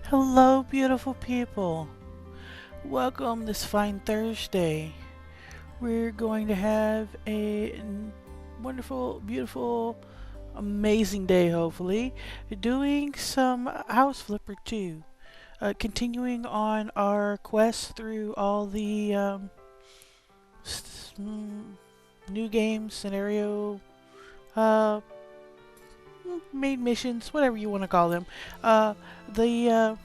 Hello, beautiful people. Welcome this fine Thursday. We're going to have a wonderful, beautiful, amazing day, hopefully. Doing some House Flipper 2. Continuing on our quest through all the new game scenario, uh, main missions, whatever you want to call them. Uh, the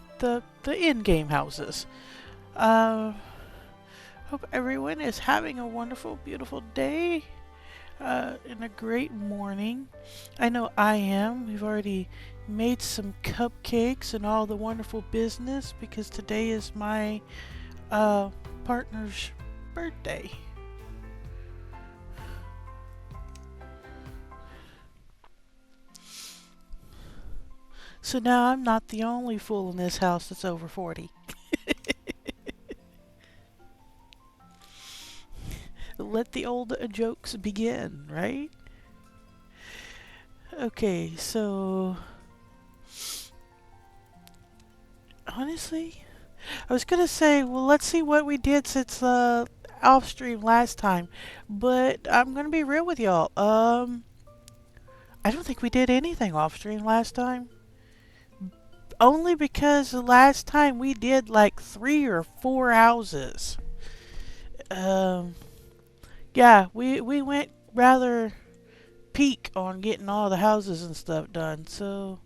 in-game houses. Uh, Hope everyone is having a wonderful, beautiful day and a great morning. I know I am. We've already made some cupcakes and all the wonderful business because today is my partner's birthday. So now I'm not the only fool in this house that's over 40. Let the old jokes begin, right? Okay, so honestly, I was gonna say, well, let's see what we did since off stream last time, but I'm gonna be real with y'all. I don't think we did anything off stream last time. Only because the last time we did like 3 or 4 houses. Um, yeah, we went rather peak on getting all the houses and stuff done. So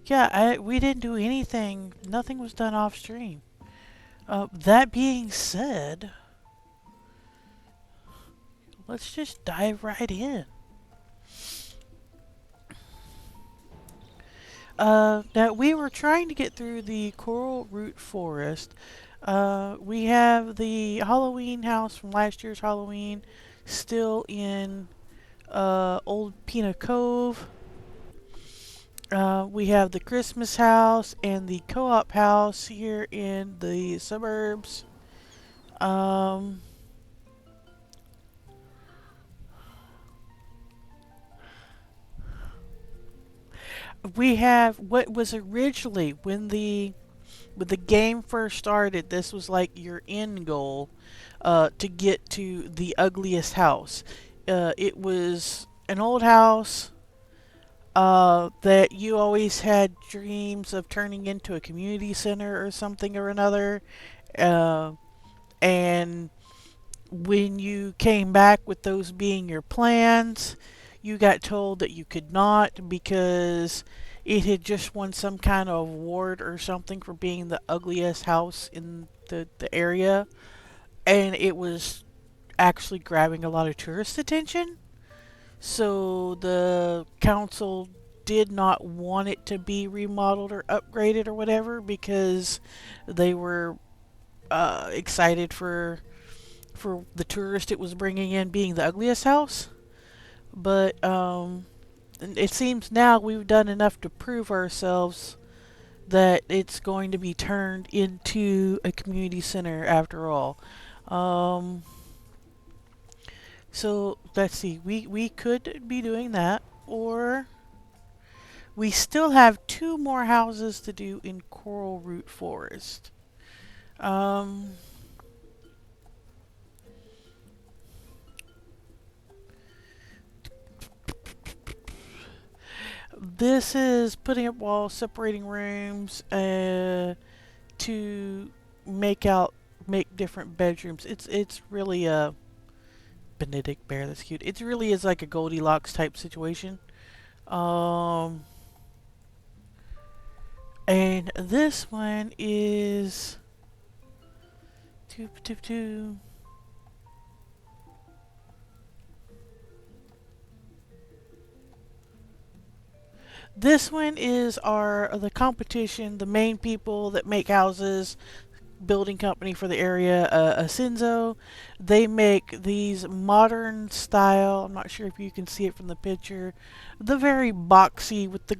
yeah, we didn't do anything. Nothing was done off stream. That being said, let's just dive right in. Now we were trying to get through the coral root forest. We have the Halloween house from last year's Halloween still in Old Pina Cove. We have the Christmas house and the co-op house here in the suburbs. Um, we have what was originally when the game first started. This was like your end goal to get to the ugliest house. It was an old house that you always had dreams of turning into a community center or something or another. Uh, and when you came back with those being your plans, you got told that you could not because it had just won some kind of award or something for being the ugliest house in the area. And it was actually grabbing a lot of tourist attention. So the council did not want it to be remodeled or upgraded or whatever because they were excited for the tourist it was bringing in being the ugliest house. But it seems now we've done enough to prove ourselves that it's going to be turned into a community center after all. Um, so let's see, we could be doing that, or we still have 2 more houses to do in Coral Root Forest. Um, this is putting up walls, separating rooms to make different bedrooms. It's really a Benedict bear. That's cute. It really is like a Goldilocks type situation. Um, and this one is two. This one is our the competition, the main people that make houses, building company for the area, Asinzo. They make these modern style. I'm not sure if you can see it from the picture. The very boxy with the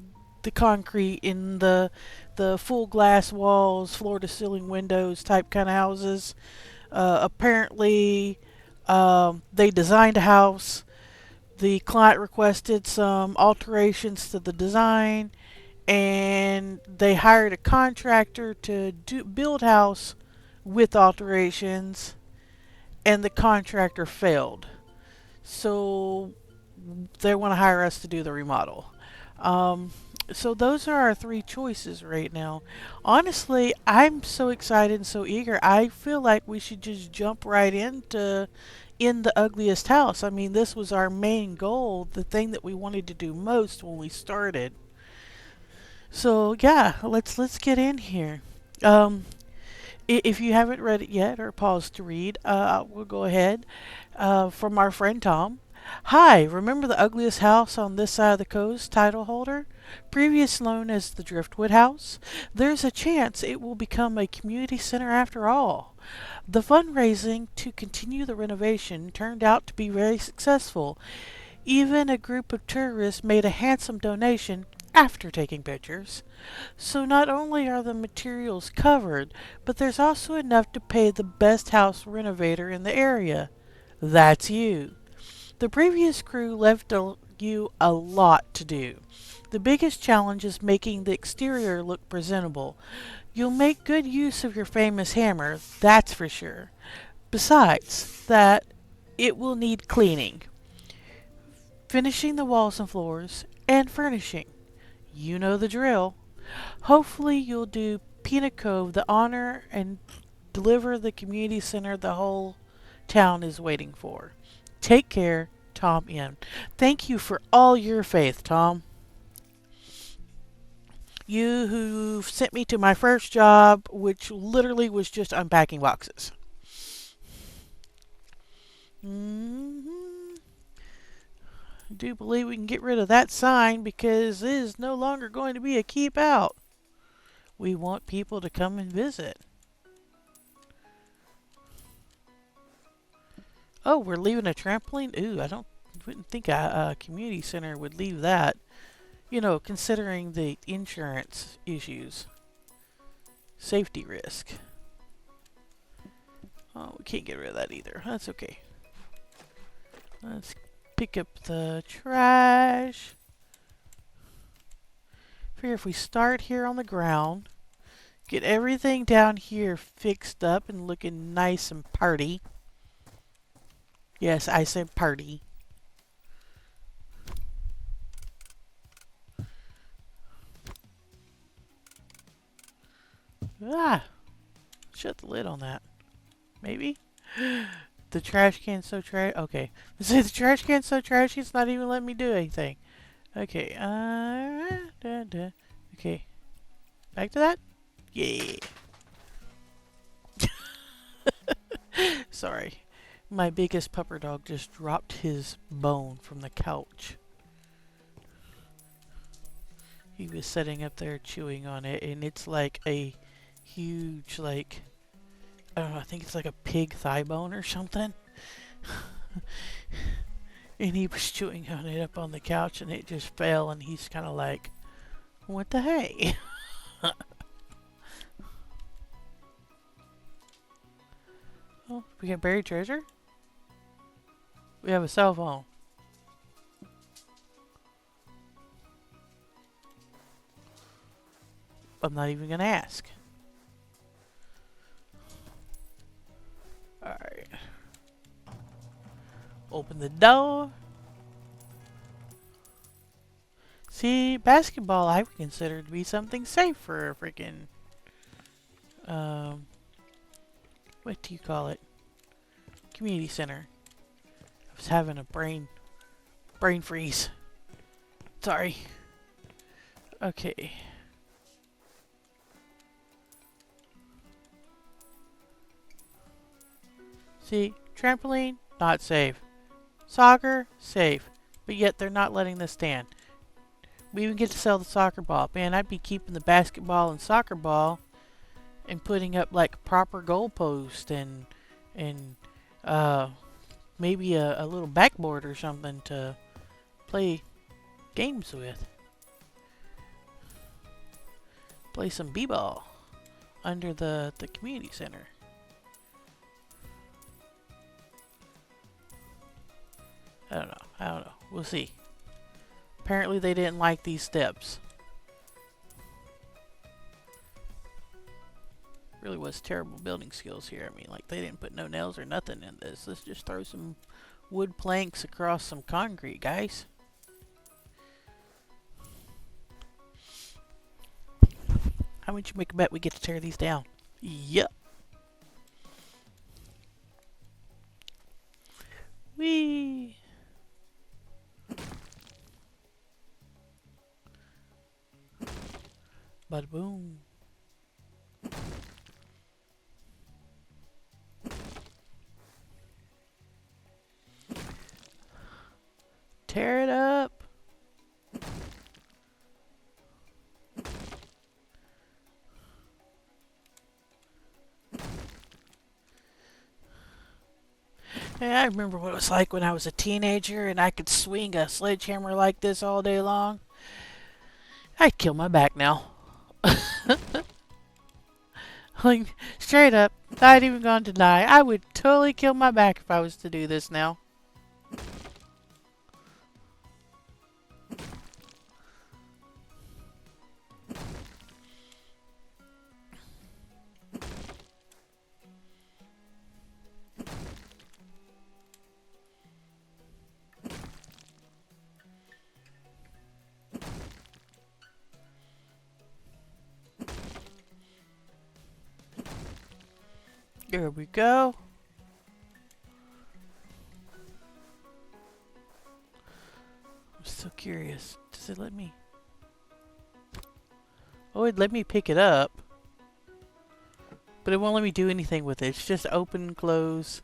concrete in the full glass walls, floor to ceiling windows type kind of houses. Apparently, they designed a house. The client requested some alterations to the design, and they hired a contractor to build house with alterations, and the contractor failed. So they want to hire us to do the remodel. Um, so those are our three choices right now. Honestly, I'm so excited and so eager. I feel like we should just jump right into In the Ugliest House. I mean, this was our main goal, the thing that we wanted to do most when we started. So yeah, let's get in here. Um, if you haven't read it yet or paused to read, we'll go ahead. From our friend Tom. Hi, remember the ugliest house on this side of the coast title holder? Previous known as the Driftwood House? There's a chance it will become a community center after all. The fundraising to continue the renovation turned out to be very successful. Even a group of tourists made a handsome donation after taking pictures. So not only are the materials covered, but there's also enough to pay the best house renovator in the area. That's you. The previous crew left you a lot to do. The biggest challenge is making the exterior look presentable. You'll make good use of your famous hammer, that's for sure. Besides that, it will need cleaning, finishing the walls and floors, and furnishing. You know the drill. Hopefully you'll do Pina Cove the honor and deliver the community center the whole town is waiting for. Take care, Tom N. Thank you for all your faith, Tom. You who sent me to my first job, which literally was just unpacking boxes. I do believe we can get rid of that sign because it is no longer going to be a keep out. We want people to come and visit. Oh, we're leaving a trampoline? Ooh, wouldn't think a community center would leave that. You know, considering the insurance issues. Safety risk. Oh, we can't get rid of that either. That's okay. Let's pick up the trash. Figure if we start here on the ground, get everything down here fixed up and looking nice and party. Yes, I said party. Ah! Shut the lid on that. Maybe? The trash can's so trash. Okay. The trash can's so trashy it's not even letting me do anything. Okay. Okay. Back to that? Yeah. Sorry. My biggest pupper dog just dropped his bone from the couch. He was sitting up there chewing on it, and it's like a huge, like, I don't know, I think it's like a pig thigh bone or something. And he was chewing on it up on the couch, and it just fell, and he's kind of like, what the hey? Oh, we got buried treasure? We have a cell phone. I'm not even gonna ask. Alright. Open the door. See, basketball I would consider to be something safe for a freaking, what do you call it? Community center. I was having a brain freeze. Sorry. Okay. See, trampoline, not safe. Soccer, safe. But yet they're not letting this stand. We even get to sell the soccer ball. Man, I'd be keeping the basketball and soccer ball and putting up like proper goalpost and maybe a little backboard or something to play games with. Play some b-ball under the community center. I don't know. We'll see. Apparently they didn't like these steps. Really was terrible building skills here. I mean, like, they didn't put no nails or nothing in this. Let's just throw some wood planks across some concrete, guys. How would you make a bet we get to tear these down? Yep. Whee! Bada boom. Tear it up. Hey, I remember what it was like when I was a teenager and I could swing a sledgehammer like this all day long. I'd kill my back now. Like, straight up, not even gonna deny. I would totally kill my back if I was to do this now. There we go. I'm so curious. Does it let me? Oh, it let me pick it up. But it won't let me do anything with it. It's just open, close.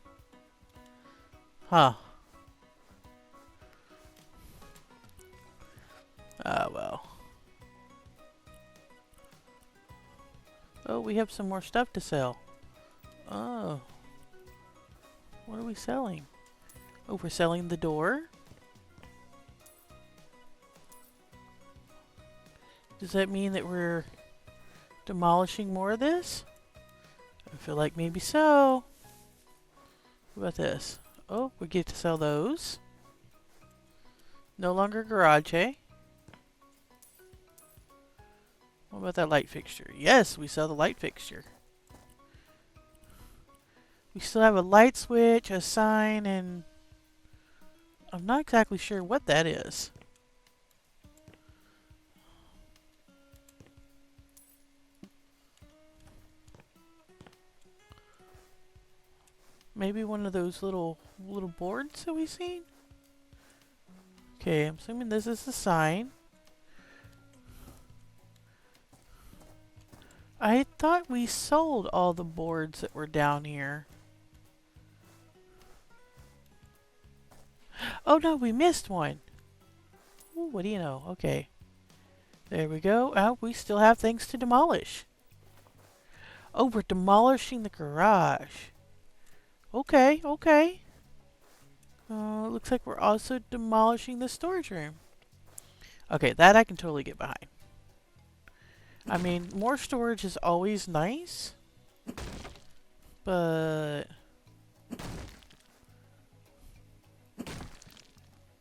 Huh. Ah, well. Oh, we have some more stuff to sell. Oh. What are we selling? Oh, we're selling the door? Does that mean that we're demolishing more of this? I feel like maybe so. What about this? Oh, we get to sell those. No longer garage, eh? What about that light fixture? Yes, we sell the light fixture. We still have a light switch, a sign, and I'm not exactly sure what that is. Maybe one of those little boards that we've seen? Okay, I'm assuming this is the sign. I thought we sold all the boards that were down here. Oh no, we missed one. Ooh, what do you know? Okay. There we go. Oh, we still have things to demolish. Oh, we're demolishing the garage. Okay, okay. Looks like we're also demolishing the storage room. Okay, that I can totally get behind. I mean, more storage is always nice. But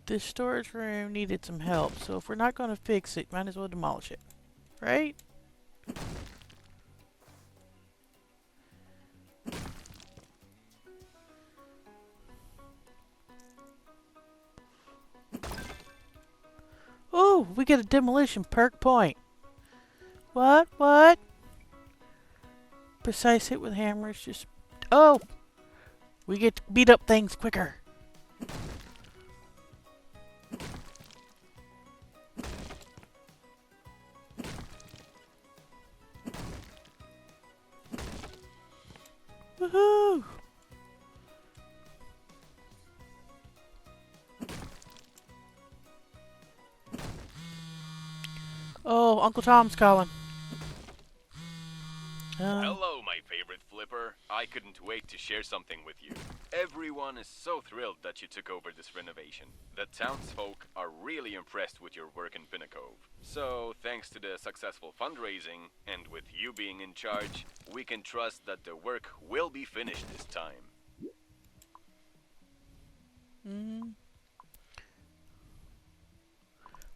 this storage room needed some help. So if we're not going to fix it, might as well demolish it. Right? Oh, we get a demolition perk point. What? What? Precise hit with hammers. Just... Oh! We get to beat up things quicker. Woohoo! Oh, Uncle Tom's calling. Hello, my favorite flipper. I couldn't wait to share something with you. Everyone is so thrilled that you took over this renovation. The townsfolk are really impressed with your work in Pinnacove. So, thanks to the successful fundraising, and with you being in charge, we can trust that the work will be finished this time.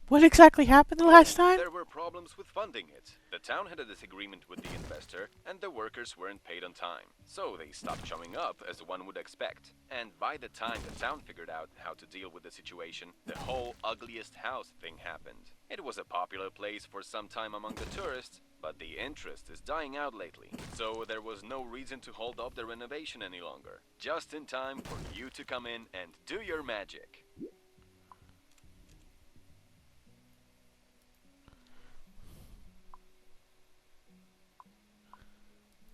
What exactly happened the last Oh, time? there were problems with funding it. The town had a disagreement with the investor, and the workers weren't paid on time. So they stopped showing up, as one would expect. And by the time the town figured out how to deal with the situation, the whole ugliest house thing happened. It was a popular place for some time among the tourists, but the interest is dying out lately. So there was no reason to hold up the renovation any longer. Just in time for you to come in and do your magic.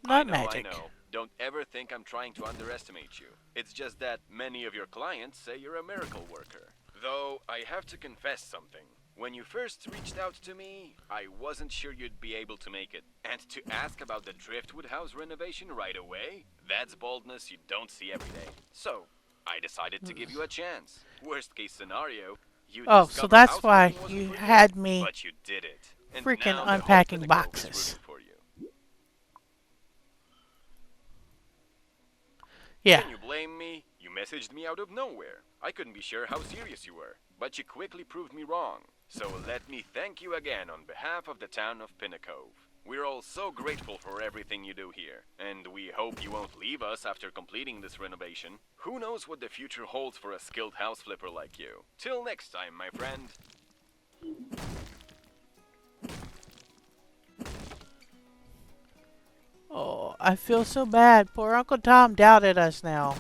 I Not know, I magic. know. Don't ever think I'm trying to underestimate you. It's just that many of your clients say you're a miracle worker. Though, I have to confess something. When you first reached out to me, I wasn't sure you'd be able to make it. And to ask about the Driftwood House renovation right away? That's boldness you don't see every day. So, I decided to give you a chance. Worst case scenario, you Oh, so discover that's house why flipping wasn't you for you. had me But you did it. And freaking now the whole unpacking Pinnacle is boxes. rooting for you. Yeah. Can you blame me? You messaged me out of nowhere. I couldn't be sure how serious you were, but you quickly proved me wrong. So let me thank you again on behalf of the town of Pinnacove. We're all so grateful for everything you do here, and we hope you won't leave us after completing this renovation. Who knows what the future holds for a skilled house flipper like you. Till next time, my friend. Oh, I feel so bad. Poor Uncle Tom doubted us now.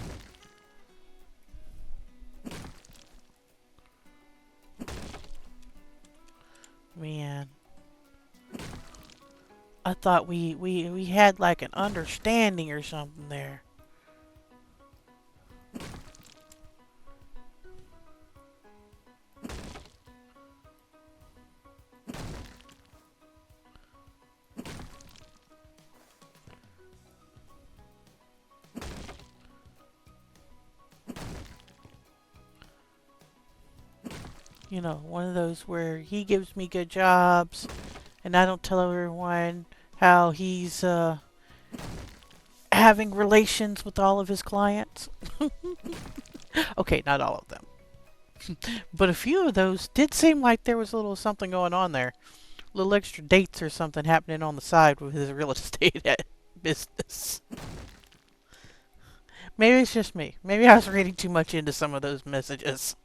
Man, I thought we had like an understanding or something there. You know, one of those where he gives me good jobs and I don't tell everyone how he's having relations with all of his clients. Okay, not all of them. But a few of those did seem like there was a little something going on there. Little extra dates or something happening on the side with his real estate business. Maybe it's just me. Maybe I was reading too much into some of those messages.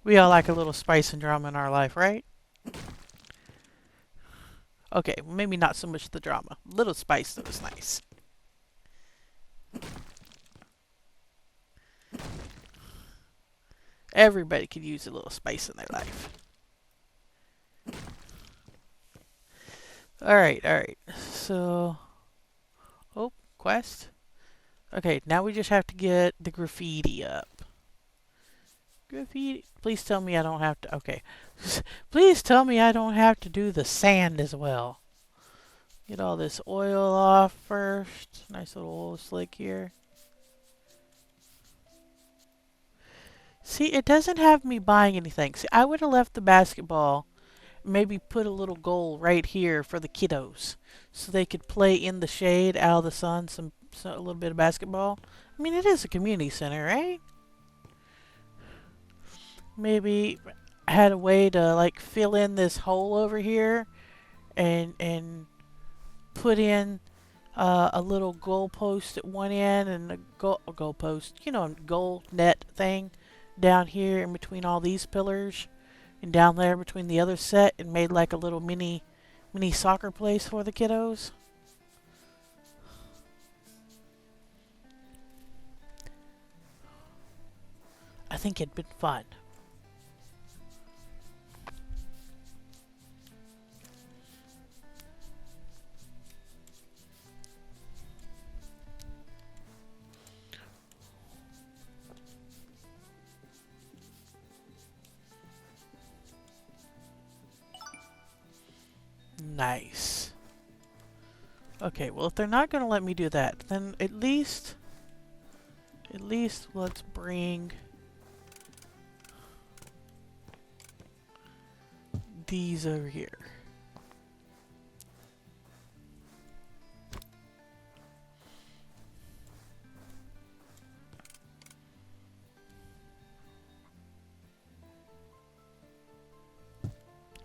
We all like a little spice and drama in our life, right? Okay, maybe not so much the drama. Little spice that was nice. Everybody could use a little spice in their life. Alright, alright. So, oh, quest. Okay, now we just have to get the graffiti up. Graffiti. Please tell me I don't have to. Okay. Please tell me I don't have to do the sand as well. Get all this oil off first. Nice little oil slick here. See, it doesn't have me buying anything. See, I would have left the basketball, maybe put a little goal right here for the kiddos so they could play in the shade out of the sun, a little bit of basketball. I mean, it is a community center, right? Maybe had a way to like fill in this hole over here and put in a little goal post at one end and goal post, you know, goal net thing down here in between all these pillars and down there between the other set, and made like a little mini soccer place for the kiddos. I think it'd been fun. Nice. Okay, well if they're not gonna let me do that, then at least let's bring these over here.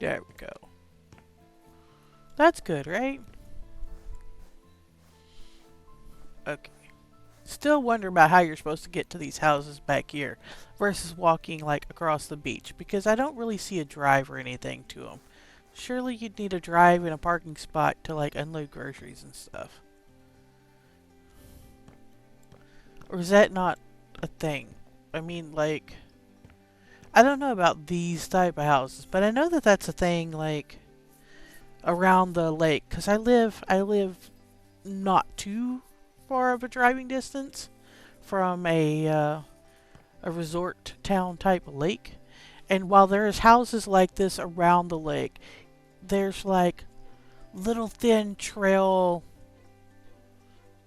There we go. That's good, right? Okay. Still wonder about how you're supposed to get to these houses back here versus walking like across the beach because I don't really see a drive or anything to them. Surely you'd need a drive and a parking spot to like unload groceries and stuff. Or is that not a thing? I mean, like, I don't know about these type of houses, but I know that that's a thing like around the lake because I live not too far of a driving distance from a resort town type lake. And while there's houses like this around the lake, there's like little thin trail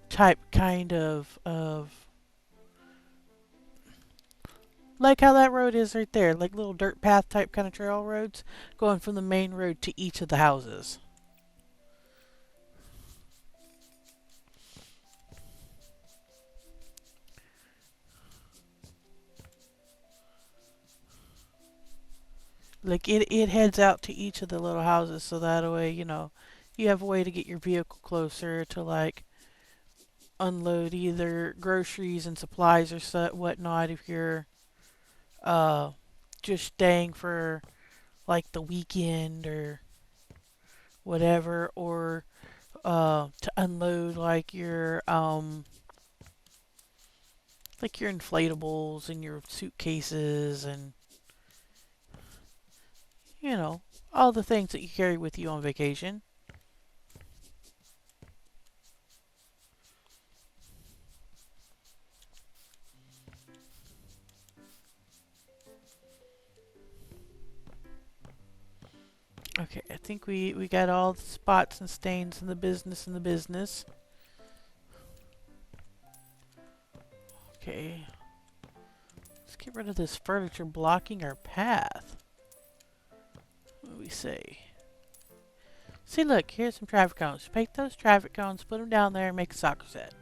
type kind of like how that road is right there, like little dirt path type kind of trail roads going from the main road to each of the houses. Like it heads out to each of the little houses so that way, you have a way to get your vehicle closer to like unload either groceries and supplies or whatnot if you're uh just staying for like the weekend or whatever, or to unload like your inflatables and your suitcases and you know all the things that you carry with you on vacation. Okay, I think we got all the spots and stains in the business. Okay, let's get rid of this furniture blocking our path. What do we say? See, look, here's some traffic cones. Take those traffic cones, put them down there, and make a soccer set.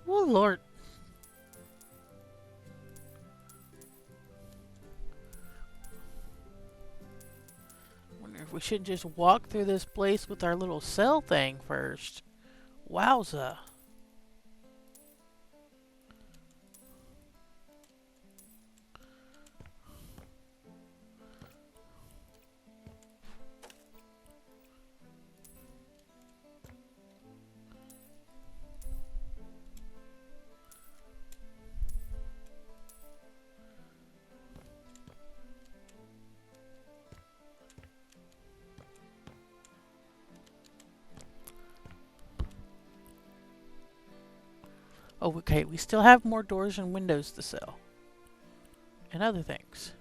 Oh, Lord. Wonder if we should just walk through this place with our little cell thing first. Wowza. Oh, okay, we still have more doors and windows to sell. And other things.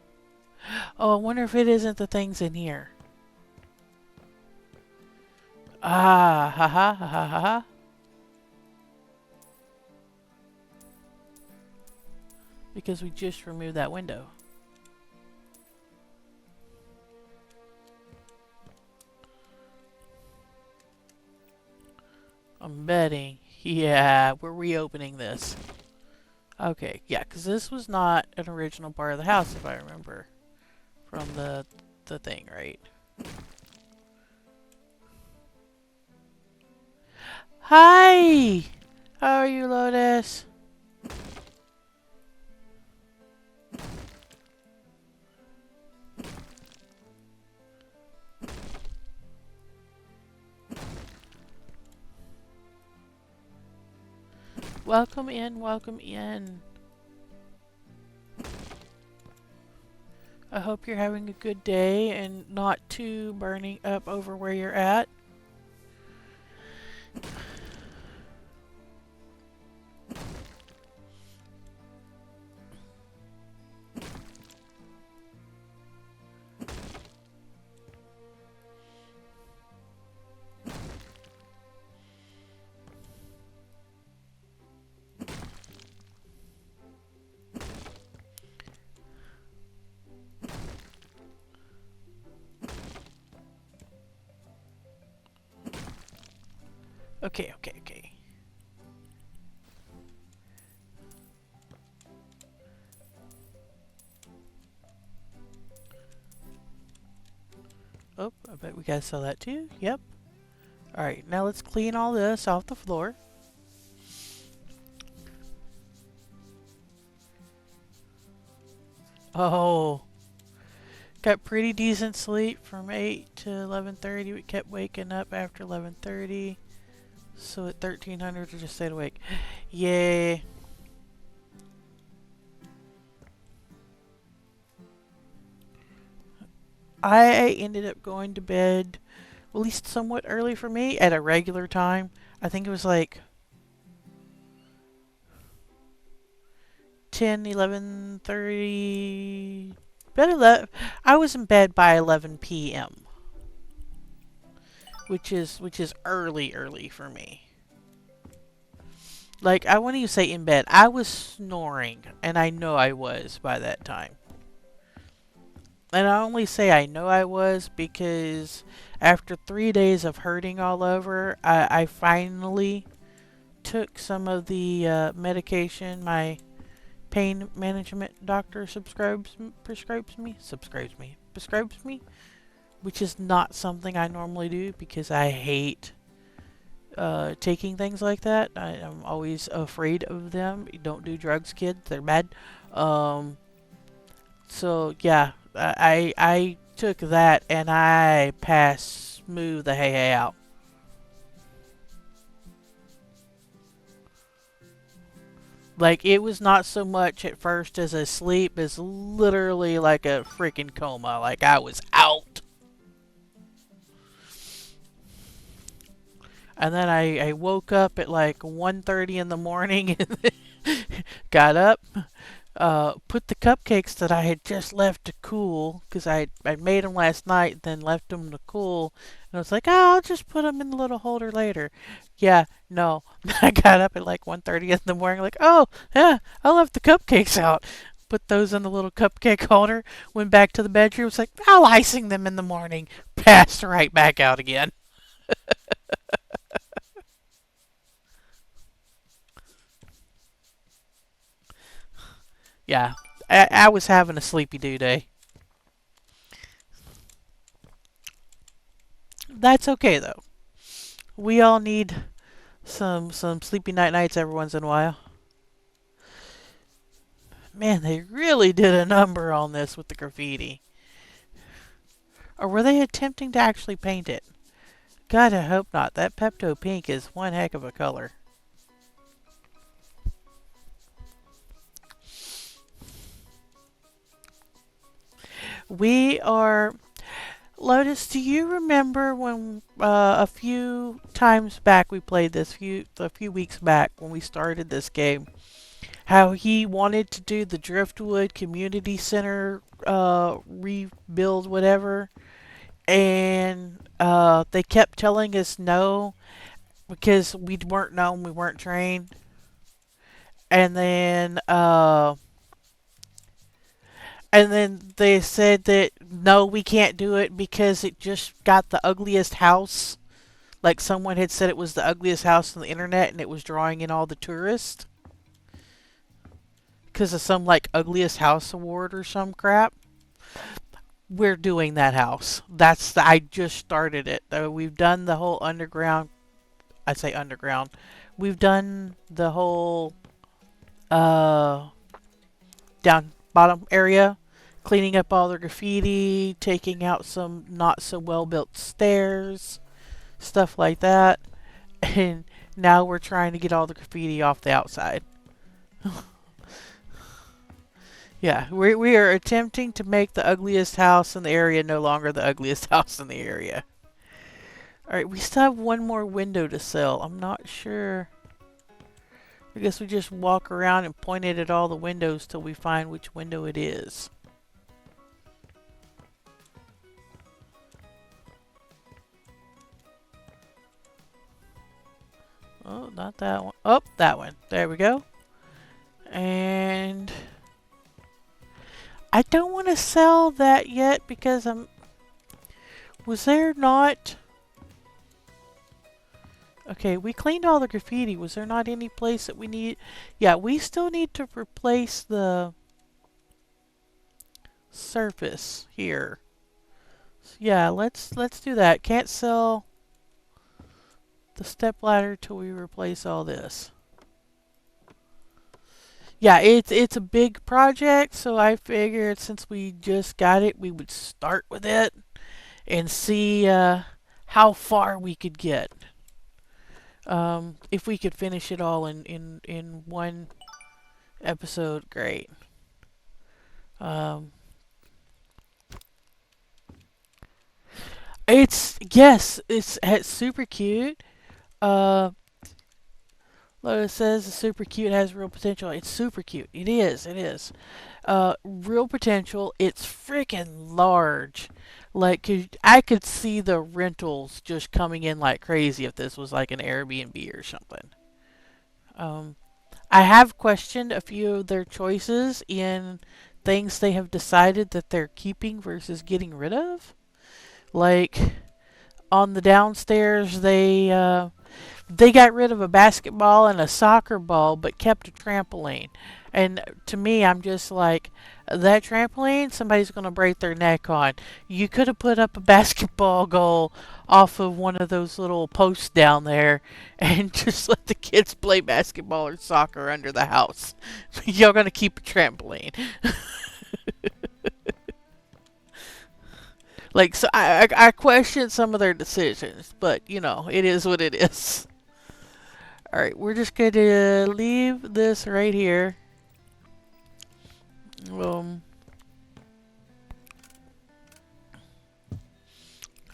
Oh, I wonder if it isn't the things in here. Ah, ha ha ha ha ha ha. Because we just removed that window. I'm betting. Yeah, we're reopening this. Okay, yeah, because this was not an original part of the house, if I remember from the thing, right? Hi! How are you, Lotus? Welcome in, welcome in. I hope you're having a good day and not too burning up over where you're at. Okay, okay, okay. Oh, I bet we gotta sell that too. Yep. Alright, now let's clean all this off the floor. Oh, got pretty decent sleep from 8 to 11:30. We kept waking up after 11:30. So at 1300 we just stayed awake. Yay. I ended up going to bed, at least somewhat early for me, at a regular time. I think it was like 10, 11:30. I was in bed by 11 p.m., which is early for me. Like, I wouldn't even say in bed. I was snoring, and I know I was by that time. And I only say I know I was because after 3 days of hurting all over, I finally took some of the medication my pain management doctor prescribes me, which is not something I normally do because I hate taking things like that. I'm always afraid of them. Don't do drugs, kids. They're bad. Um, so yeah, I took that and I passed smooth the hey out. Like, it was not so much at first as a sleep as literally like a freaking coma. Like, I was out. And then I woke up at like 1:30 in the morning and got up, put the cupcakes that I had just left to cool, because I made them last night, then left them to cool. And I was like, oh, I'll just put them in the little holder later. Yeah, no. I got up at like 1:30 in the morning, like, oh, yeah, I left the cupcakes out. Put those in the little cupcake holder, went back to the bedroom, was like, I'll icing them in the morning. Passed right back out again. Yeah, I was having a sleepy doo day. That's okay though. We all need some sleepy nights every once in a while. Man, they really did a number on this with the graffiti. Or were they attempting to actually paint it? God, I hope not. That Pepto Pink is one heck of a color. We are. Lotus, do you remember when a few times back we played this, a few weeks back when we started this game, how he wanted to do the Driftwood Community Center rebuild, whatever, and they kept telling us no because we weren't known, we weren't trained, and then they said that no, we can't do it because it just got the ugliest house. Like, someone had said it was the ugliest house on the internet and it was drawing in all the tourists because of some like ugliest house award or some crap. We're doing that house. I just started it. We've done the whole underground. I say underground. We've done the whole uh down bottom area, cleaning up all the graffiti, taking out some not so well built stairs, stuff like that. And now we're trying to get all the graffiti off the outside. Yeah, we are attempting to make the ugliest house in the area no longer the ugliest house in the area. Alright, we still have one more window to sell. I'm not sure. I guess we just walk around and point it at all the windows till we find which window it is. Oh, not that one. Oh, that one. There we go. And I don't want to sell that yet because was there not... Okay, we cleaned all the graffiti. Was there not any place that we need... Yeah, we still need to replace the surface here. Yeah, let's do that. Can't sell the step ladder till we replace all this. Yeah, it's a big project, so I figured since we just got it, we would start with it and see how far we could get. If we could finish it all in one episode, great. Um, it's super cute. Uh, Lotus says it's super cute, has real potential. It's super cute. It is. Real potential. It's freaking large. Like, I could see the rentals just coming in like crazy if this was like an Airbnb or something. Um, I have questioned a few of their choices in things they have decided that they're keeping versus getting rid of. Like on the downstairs, they got rid of a basketball and a soccer ball, but kept a trampoline. And to me, I'm just like, that trampoline, somebody's going to break their neck on. You could have put up a basketball goal off of one of those little posts down there and just let the kids play basketball or soccer under the house. You're going to keep a trampoline. Like, so I question some of their decisions, but, it is what it is. Alright, we're just going to leave this right here. Um,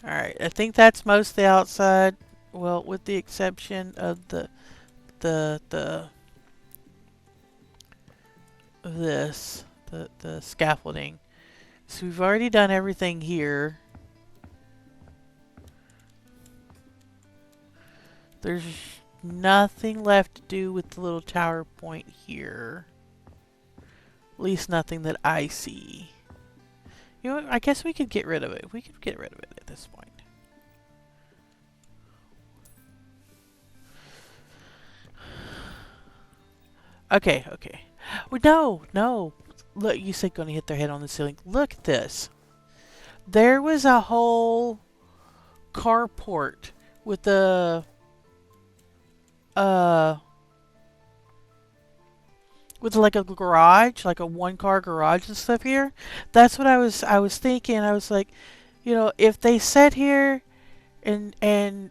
Alright, I think that's mostly outside. Well, with the exception of the this, the scaffolding. So we've already done everything here. There's nothing left to do with the little tower point here. At least nothing that I see. You know what? I guess we could get rid of it. We could get rid of it at this point. Okay, okay. Well, no, no. Look, you said going to hit their head on the ceiling. Look at this. There was a whole carport with a uh with like a garage, like a one-car garage and stuff here. That's what I was thinking. I was like, if they sat here and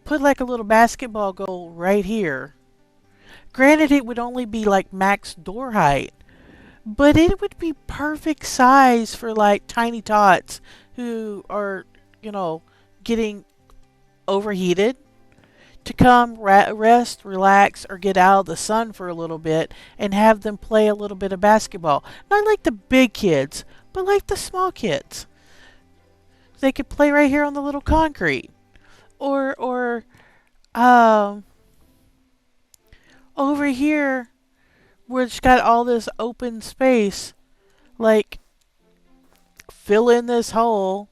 put like a little basketball goal right here. Granted, it would only be like max door height, but it would be perfect size for like tiny tots who are, getting overheated to come rest, relax, or get out of the sun for a little bit and have them play a little bit of basketball. Not like the big kids, but like the small kids. They could play right here on the little concrete. Or um, over here, where it's got all this open space, like fill in this hole,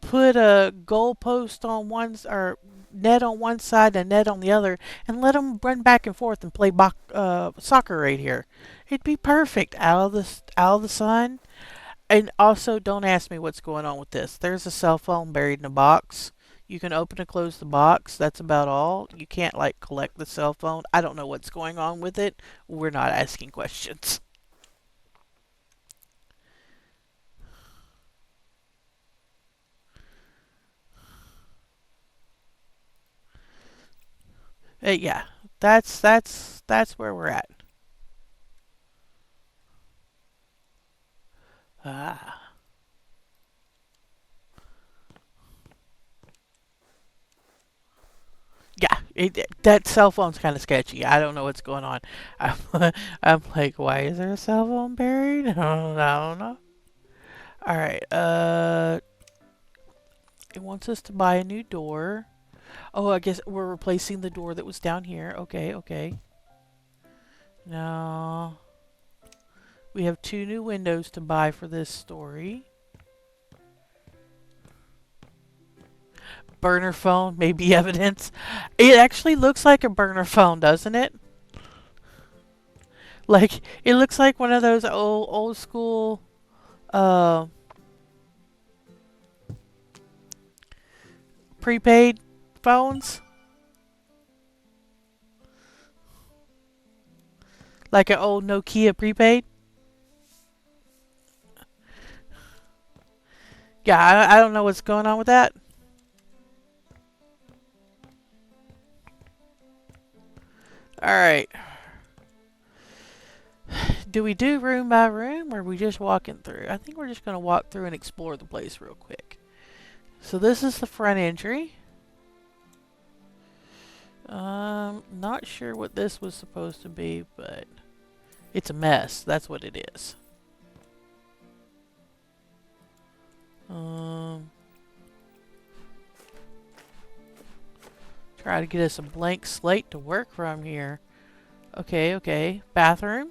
put a goal post on one or net on one side and net on the other, and let them run back and forth and play soccer right here. It'd be perfect out of the sun. And also, don't ask me what's going on with this. There's a cell phone buried in a box. You can open and close the box. That's about all. You can't like collect the cell phone. I don't know what's going on with it. We're not asking questions. Yeah, that's where we're at. Ah. Yeah, that cell phone's kind of sketchy. I don't know what's going on. I'm, I'm like, why is there a cell phone buried? I don't know. All right. It wants us to buy a new door. Oh, I guess we're replacing the door that was down here. Okay, okay. Now we have two new windows to buy for this story. Burner phone, maybe evidence. It actually looks like a burner phone, doesn't it? Like it looks like one of those old school uh prepaid phones, like an old Nokia prepaid. Yeah, I don't know what's going on with that. All right. Do we do room by room, or are we just walking through? I think we're just going to walk through and explore the place real quick. So this is the front entry. Not sure what this was supposed to be, but it's a mess. That's what it is. Try to get us a blank slate to work from here. Okay, okay. Bathroom.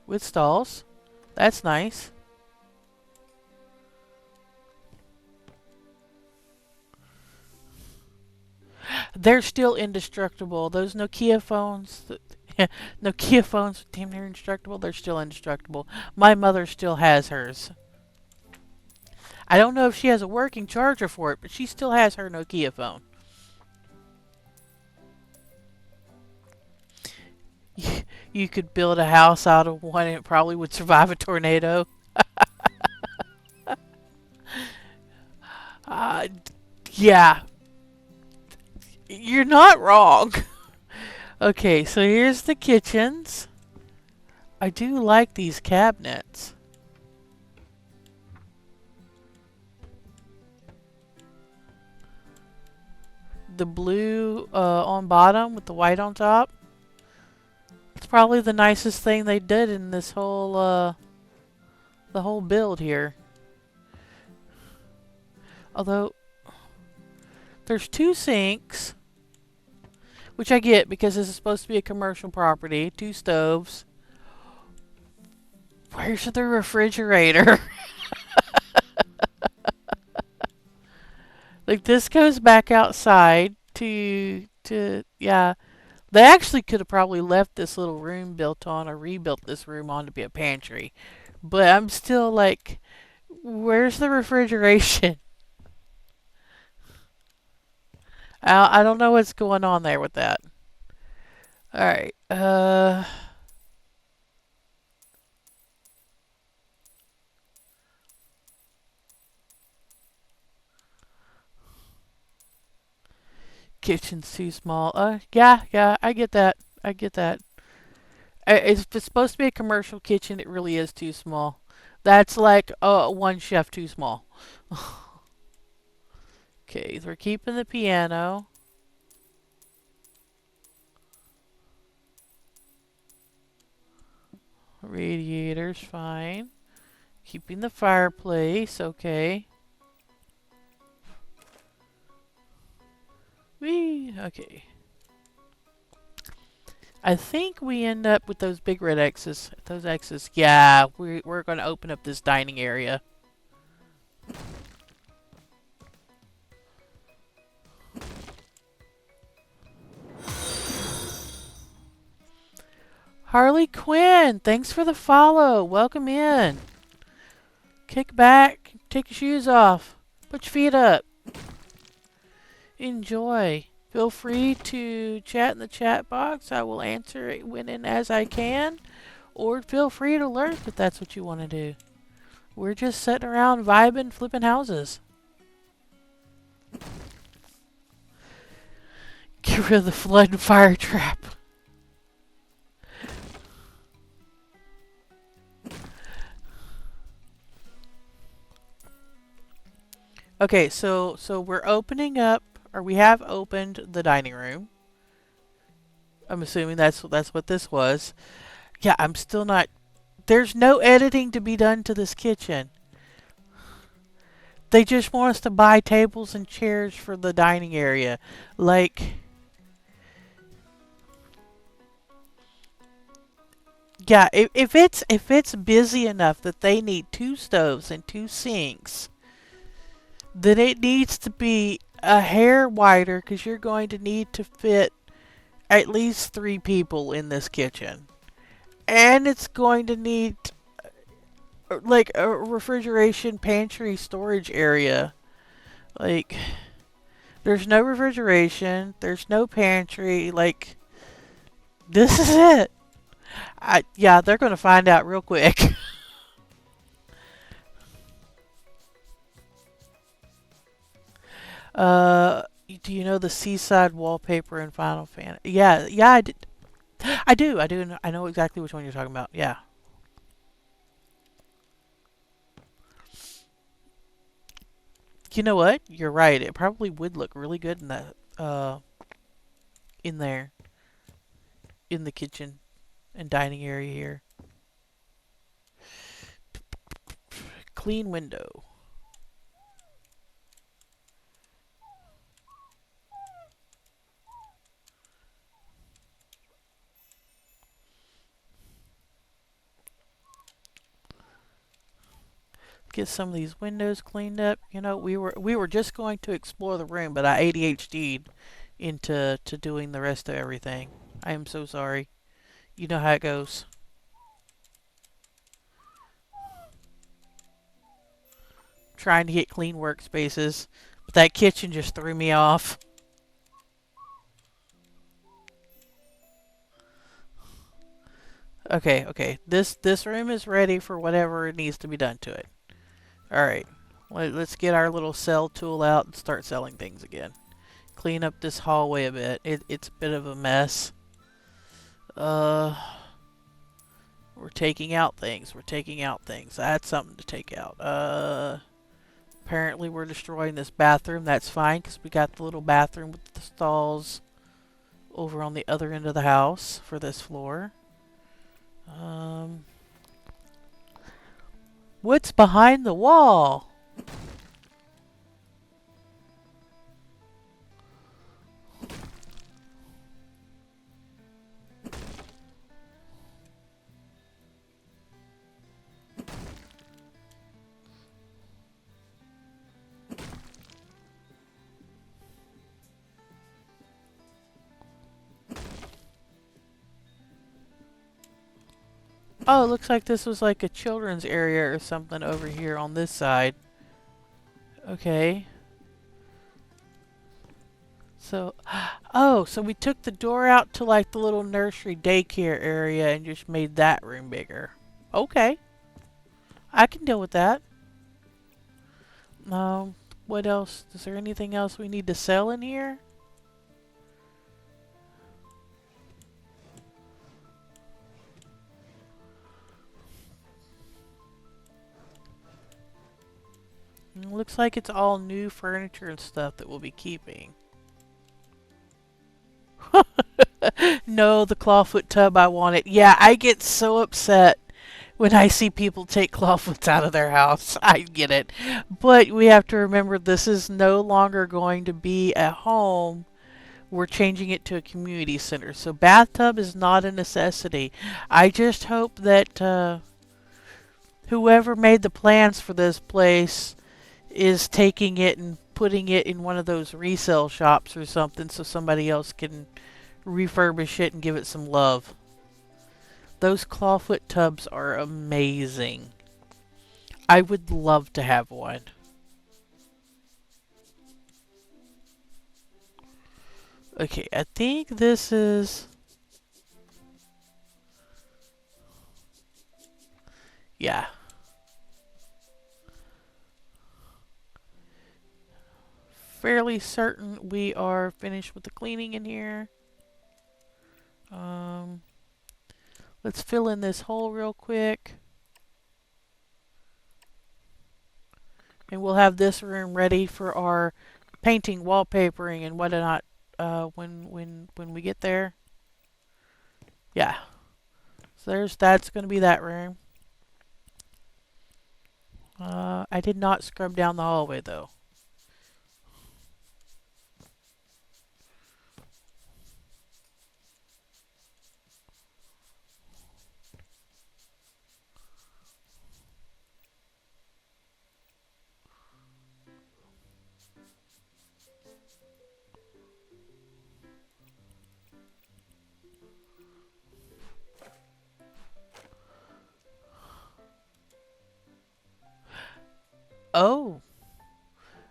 With stalls. That's nice. They're still indestructible. Those Nokia phones, Nokia phones, damn near indestructible. They're still indestructible. My mother still has hers. I don't know if she has a working charger for it, but she still has her Nokia phone. You could build a house out of one and it probably would survive a tornado. Uh, yeah, you're not wrong. Okay, so here's the kitchens. I do like these cabinets. The blue on bottom with the white on top. It's probably the nicest thing they did in this whole the whole build here. Although there's two sinks, which I get because this is supposed to be a commercial property. Two stoves. Where's the refrigerator? Like this goes back outside to yeah. They actually could have probably left this little room built on or rebuilt this room on to be a pantry. But I'm still like, where's the refrigeration? I don't know what's going on there with that. Alright, kitchen's too small. Yeah, I get that. I get that. If it's supposed to be a commercial kitchen, it really is too small. That's like one chef too small. Okay, so we're keeping the piano. Radiator's fine. Keeping the fireplace, okay. Okay. I think we end up with those big red X's. Those X's. Yeah, we're going to open up this dining area. Harley Quinn, thanks for the follow. Welcome in. Kick back, take your shoes off, put your feet up. Enjoy. Feel free to chat in the chat box. I will answer it when and as I can. Or feel free to lurk if that's what you want to do. We're just sitting around vibing, flipping houses. Get rid of the flood and fire trap. Okay, so we're opening up, or we have opened the dining room. I'm assuming that's what this was. Yeah, I'm still not. There's no editing to be done to this kitchen. They just want us to buy tables and chairs for the dining area. Like, yeah, if it's busy enough that they need two stoves and two sinks, then it needs to be a hair wider because you're going to need to fit at least 3 people in this kitchen. And it's going to need like a refrigeration, pantry, storage area. Like, there's no refrigeration, there's no pantry. Like, this is it. Yeah, they're gonna find out real quick. uh, do you know the seaside wallpaper in Final Fantasy? Yeah, yeah, I did. I do. I know exactly which one you're talking about. Yeah. You know what? You're right. It probably would look really good in that, in there, in the kitchen and dining area here. Clean window. Get some of these windows cleaned up. You know, we were just going to explore the room, but I ADHD'd into doing the rest of everything. I am so sorry. You know how it goes. Trying to get clean workspaces, but that kitchen just threw me off. Okay, okay. This room is ready for whatever needs to be done to it. All right. Let's get our little sell tool out and start selling things again. Clean up this hallway a bit. It's a bit of a mess. Uh, we're taking out things. We're taking out things. That's something to take out. Apparently we're destroying this bathroom. That's fine because we got the little bathroom with the stalls over on the other end of the house for this floor. Um, what's behind the wall? Oh, it looks like this was like a children's area or something over here on this side. Okay. So, oh, so we took the door out to like the little nursery daycare area and just made that room bigger. Okay, I can deal with that. What else? Is there anything else we need to sell in here? Looks like it's all new furniture and stuff that we'll be keeping. No, the clawfoot tub, I want it. Yeah, I get so upset when I see people take clawfoots out of their house. I get it. But we have to remember this is no longer going to be a home. We're changing it to a community center. So bathtub is not a necessity. I just hope that whoever made the plans for this place is taking it and putting it in one of those resale shops or something so somebody else can refurbish it and give it some love. Those clawfoot tubs are amazing. I would love to have one. Okay, I think this is... Yeah. Fairly certain we are finished with the cleaning in here. Um, let's fill in this hole real quick. And we'll have this room ready for our painting, wallpapering, and whatnot when we get there. Yeah. So that's going to be that room. I did not scrub down the hallway though. Oh,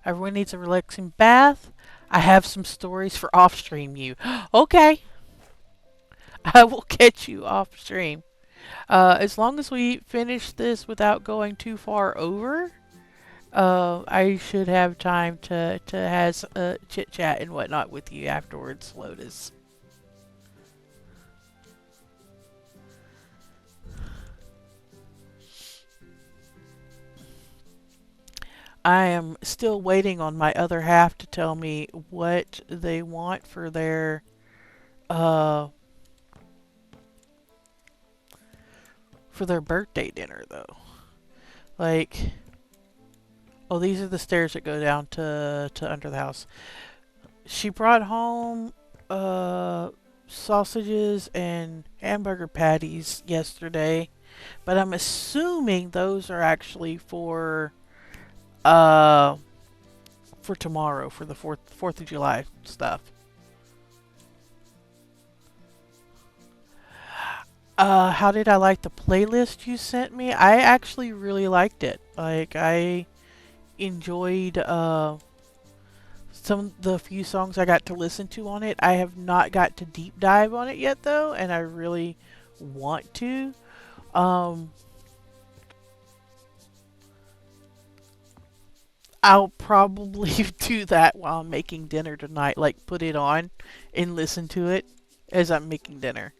everyone needs a relaxing bath. I have some stories for off stream you. Okay, I will catch you off stream. As long as we finish this without going too far over, I should have time to has chit chat and whatnot with you afterwards, Lotus. I am still waiting on my other half to tell me what they want uh for their birthday dinner though. Like, oh, these are the stairs that go down to under the house. She brought home sausages and hamburger patties yesterday, but I'm assuming those are actually uh for tomorrow for the Fourth of July stuff. How did I like the playlist you sent me? I actually really liked it. Like, I enjoyed some of the few songs I got to listen to on it. I have not got to deep dive on it yet though, and I really want to. Um, I'll probably do that while I'm making dinner tonight. Like, put it on and listen to it as I'm making dinner.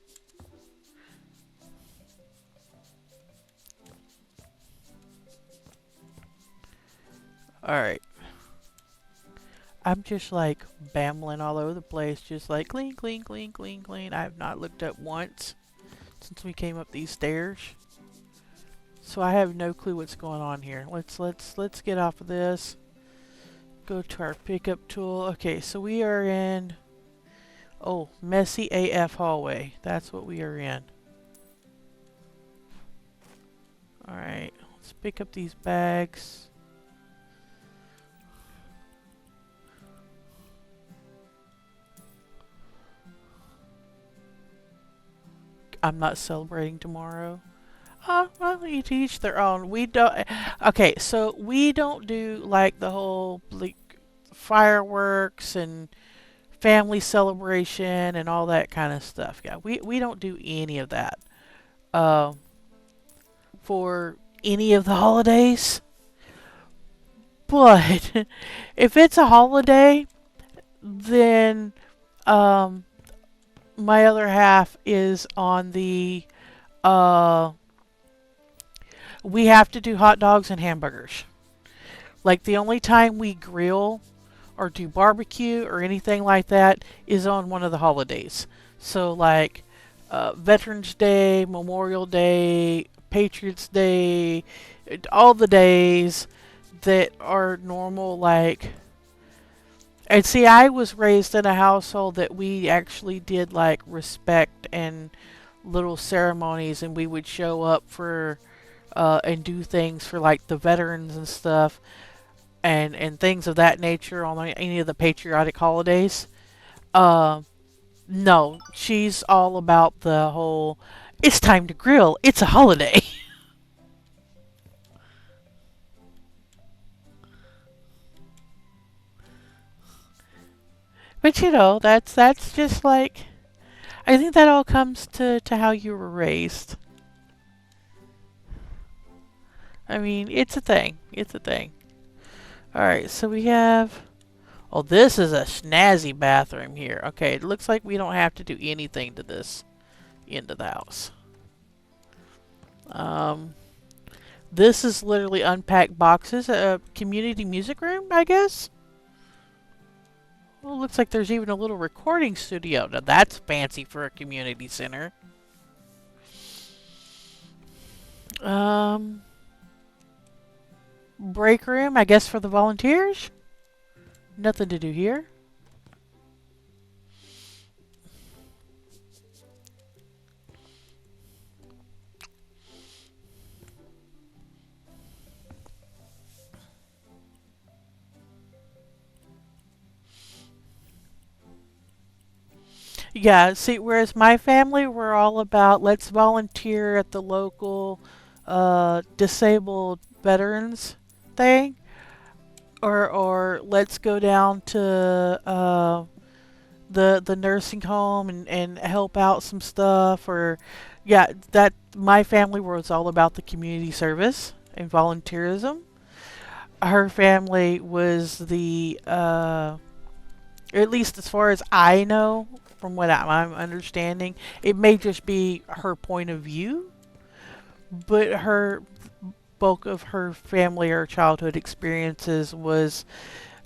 Alright. I'm just like bambling all over the place, just like clean, clean, clean, clean, clean. I have not looked up once since we came up these stairs. So I have no clue what's going on here. Let's get off of this. Go to our pickup tool. Okay, so we are in messy AF hallway. That's what we are in. Alright, let's pick up these bags. I'm not celebrating tomorrow. Well, each their own. We don't. Okay, so we don't do like the whole like fireworks and family celebration and all that kind of stuff. Yeah, we don't do any of that. Uh, for any of the holidays. But if it's a holiday, then um, my other half is on the uh, we have to do hot dogs and hamburgers. Like, the only time we grill or do barbecue or anything like that is on one of the holidays. So, like, Veterans Day, Memorial Day, Patriots Day, all the days that are normal, like. And see, I was raised in a household that we actually did, like, respect and little ceremonies, and we would show up for and do things for like the veterans and stuff, and things of that nature on any of the patriotic holidays. Uh, no, she's all about the whole. It's time to grill. It's a holiday. But that's just like. I think that all comes to how you were raised. I mean, it's a thing. It's a thing. All right, so we have. Oh, this is a snazzy bathroom here. Okay, it looks like we don't have to do anything to this end of the house. Um, this is literally unpacked boxes. A community music room, I guess. Well, looks like there's even a little recording studio. Now that's fancy for a community center. Um, break room, I guess, for the volunteers. Nothing to do here. Yeah, see, whereas my family, we're all about let's volunteer at the local disabled veterans thing. or let's go down to the nursing home and help out some stuff. Or yeah, that my family was all about the community service and volunteerism. Her family was at least as far as I know, from what I'm understanding, it may just be her point of view, but her bulk of her family or childhood experiences was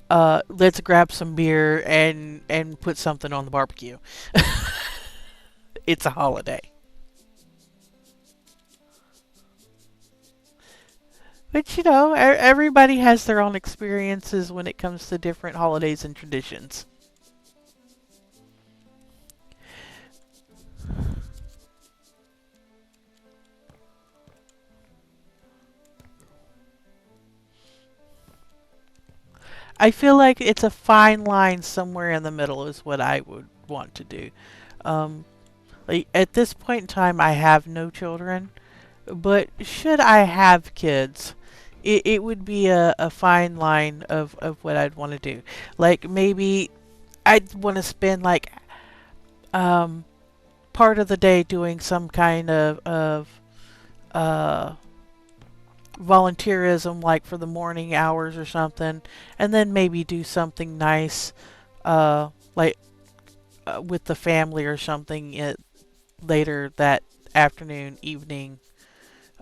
let's grab some beer and put something on the barbecue. It's a holiday. But everybody has their own experiences when it comes to different holidays and traditions. I feel like it's a fine line somewhere in the middle is what I would want to do. Um, like at this point in time, I have no children, but should I have kids, it would be a fine line of what I'd want to do. Like maybe I'd want to spend like um, part of the day doing some kind of uh, volunteerism, like for the morning hours or something, and then maybe do something nice, like with the family or something later that afternoon, evening,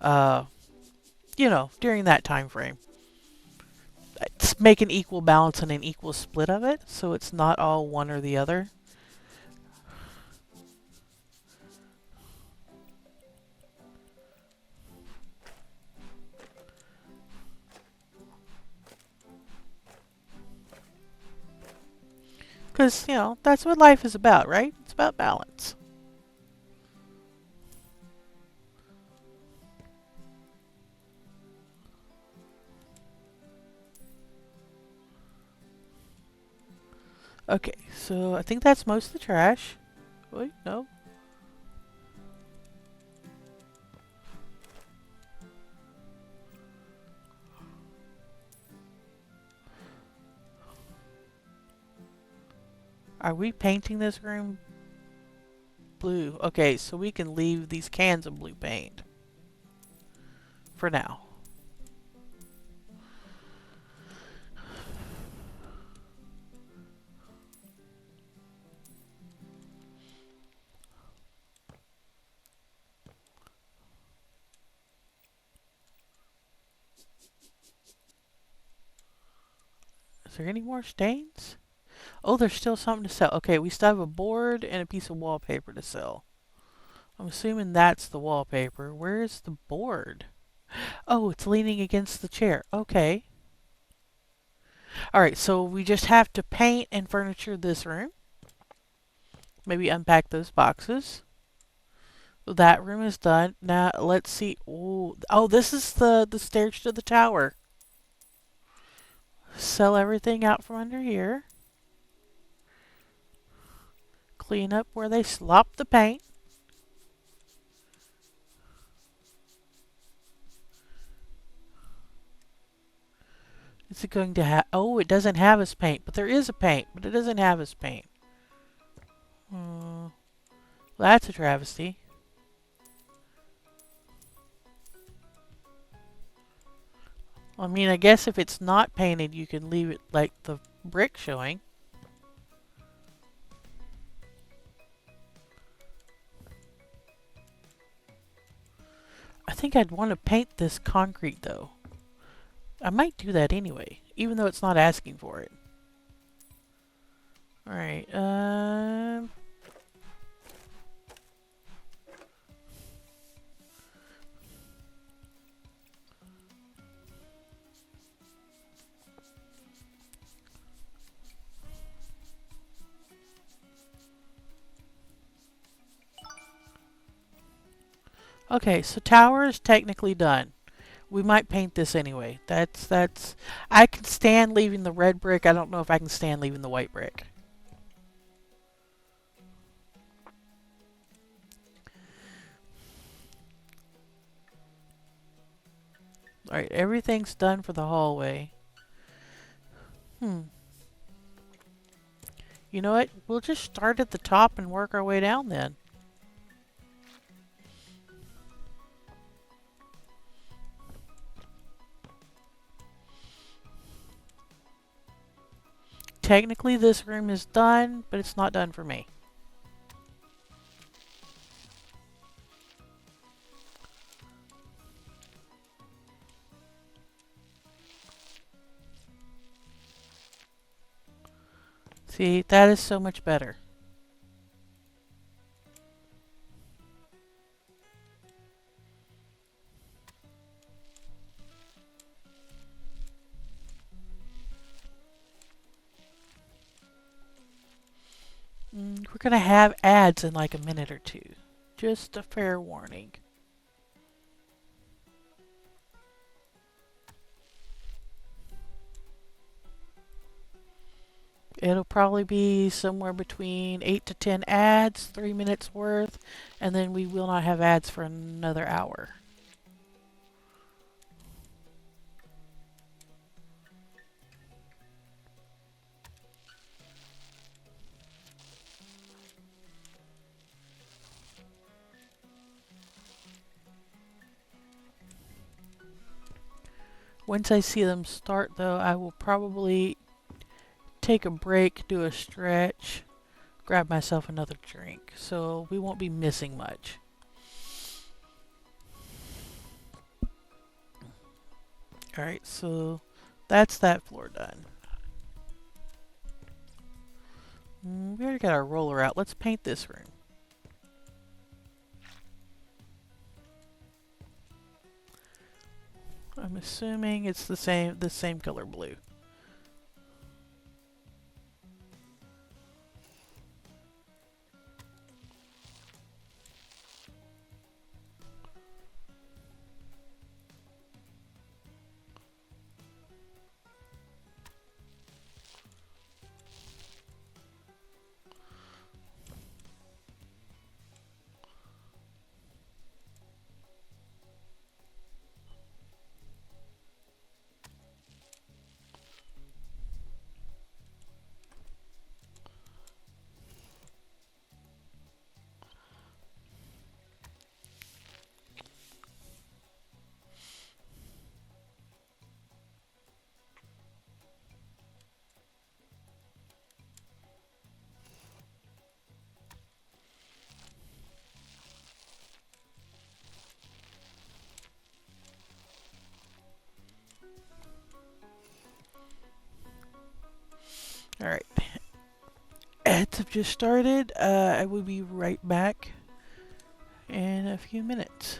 uh, during that time frame. Make an equal balance and an equal split of it, so it's not all one or the other. Because, that's what life is about, right? It's about balance. Okay, so I think that's most of the trash. Wait, no. Are we painting this room blue? Okay, so we can leave these cans of blue paint for now. Is there any more stains? Oh, there's still something to sell. Okay, we still have a board and a piece of wallpaper to sell. I'm assuming that's the wallpaper. Where's the board? Oh, it's leaning against the chair. Okay. Alright, so we just have to paint and furniture this room. Maybe unpack those boxes. That room is done. Now, let's see. Ooh. Oh, this is the stairs to the tower. Sell everything out from under here. Clean up where they slop the paint. Is it going to have... Oh, it doesn't have his paint. But there is a paint. But it doesn't have his paint. Well, that's a travesty. I mean, I guess if it's not painted, you can leave it like the brick showing. I think I'd want to paint this concrete, though. I might do that anyway, even though it's not asking for it. Alright, okay, so tower is technically done. We might paint this anyway. That's. I can stand leaving the red brick. I don't know if I can stand leaving the white brick. Alright, everything's done for the hallway. Hmm. You know what? We'll just start at the top and work our way down then. Technically, this room is done, but it's not done for me. See, that is so much better. We're going to have ads in like a minute or two. Just a fair warning. It'll probably be somewhere between 8 to 10 ads, 3 minutes worth, and then we will not have ads for another hour. Once I see them start, though, I will probably take a break, do a stretch, grab myself another drink. So we won't be missing much. Alright, so that's that floor done. We already got our roller out. Let's paint this room. I'm assuming it's the same color blue. Alright. Ads have just started. I will be right back in a few minutes.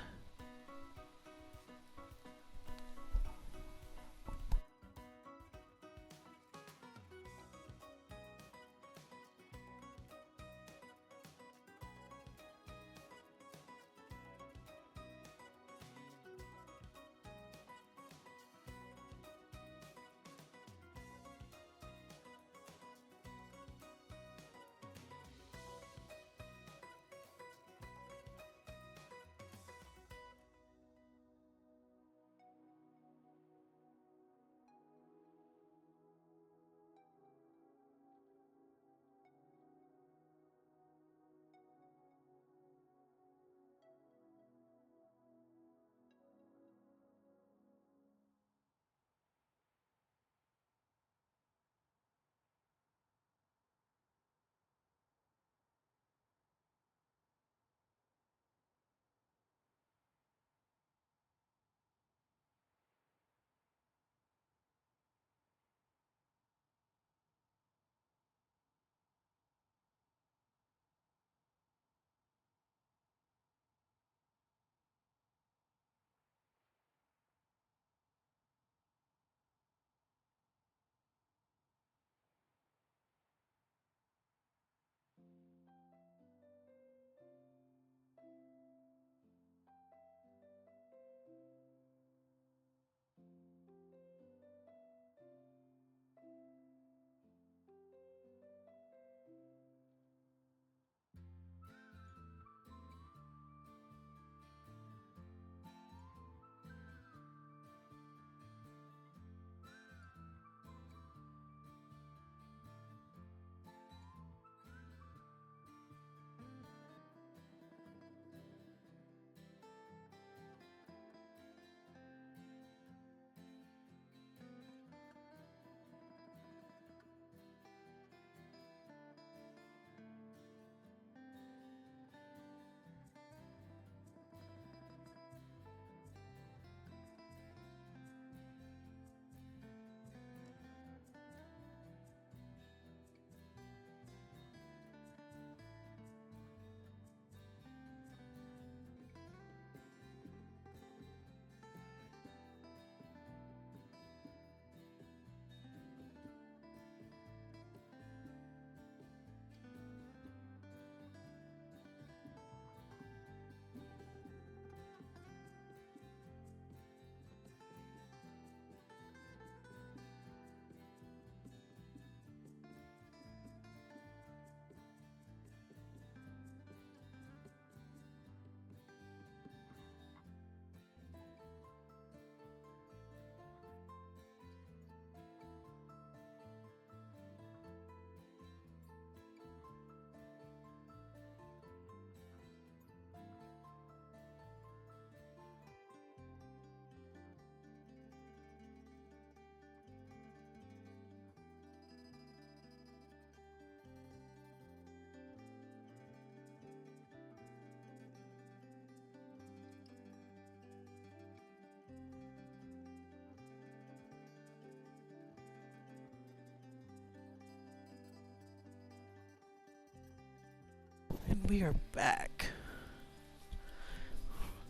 We are back.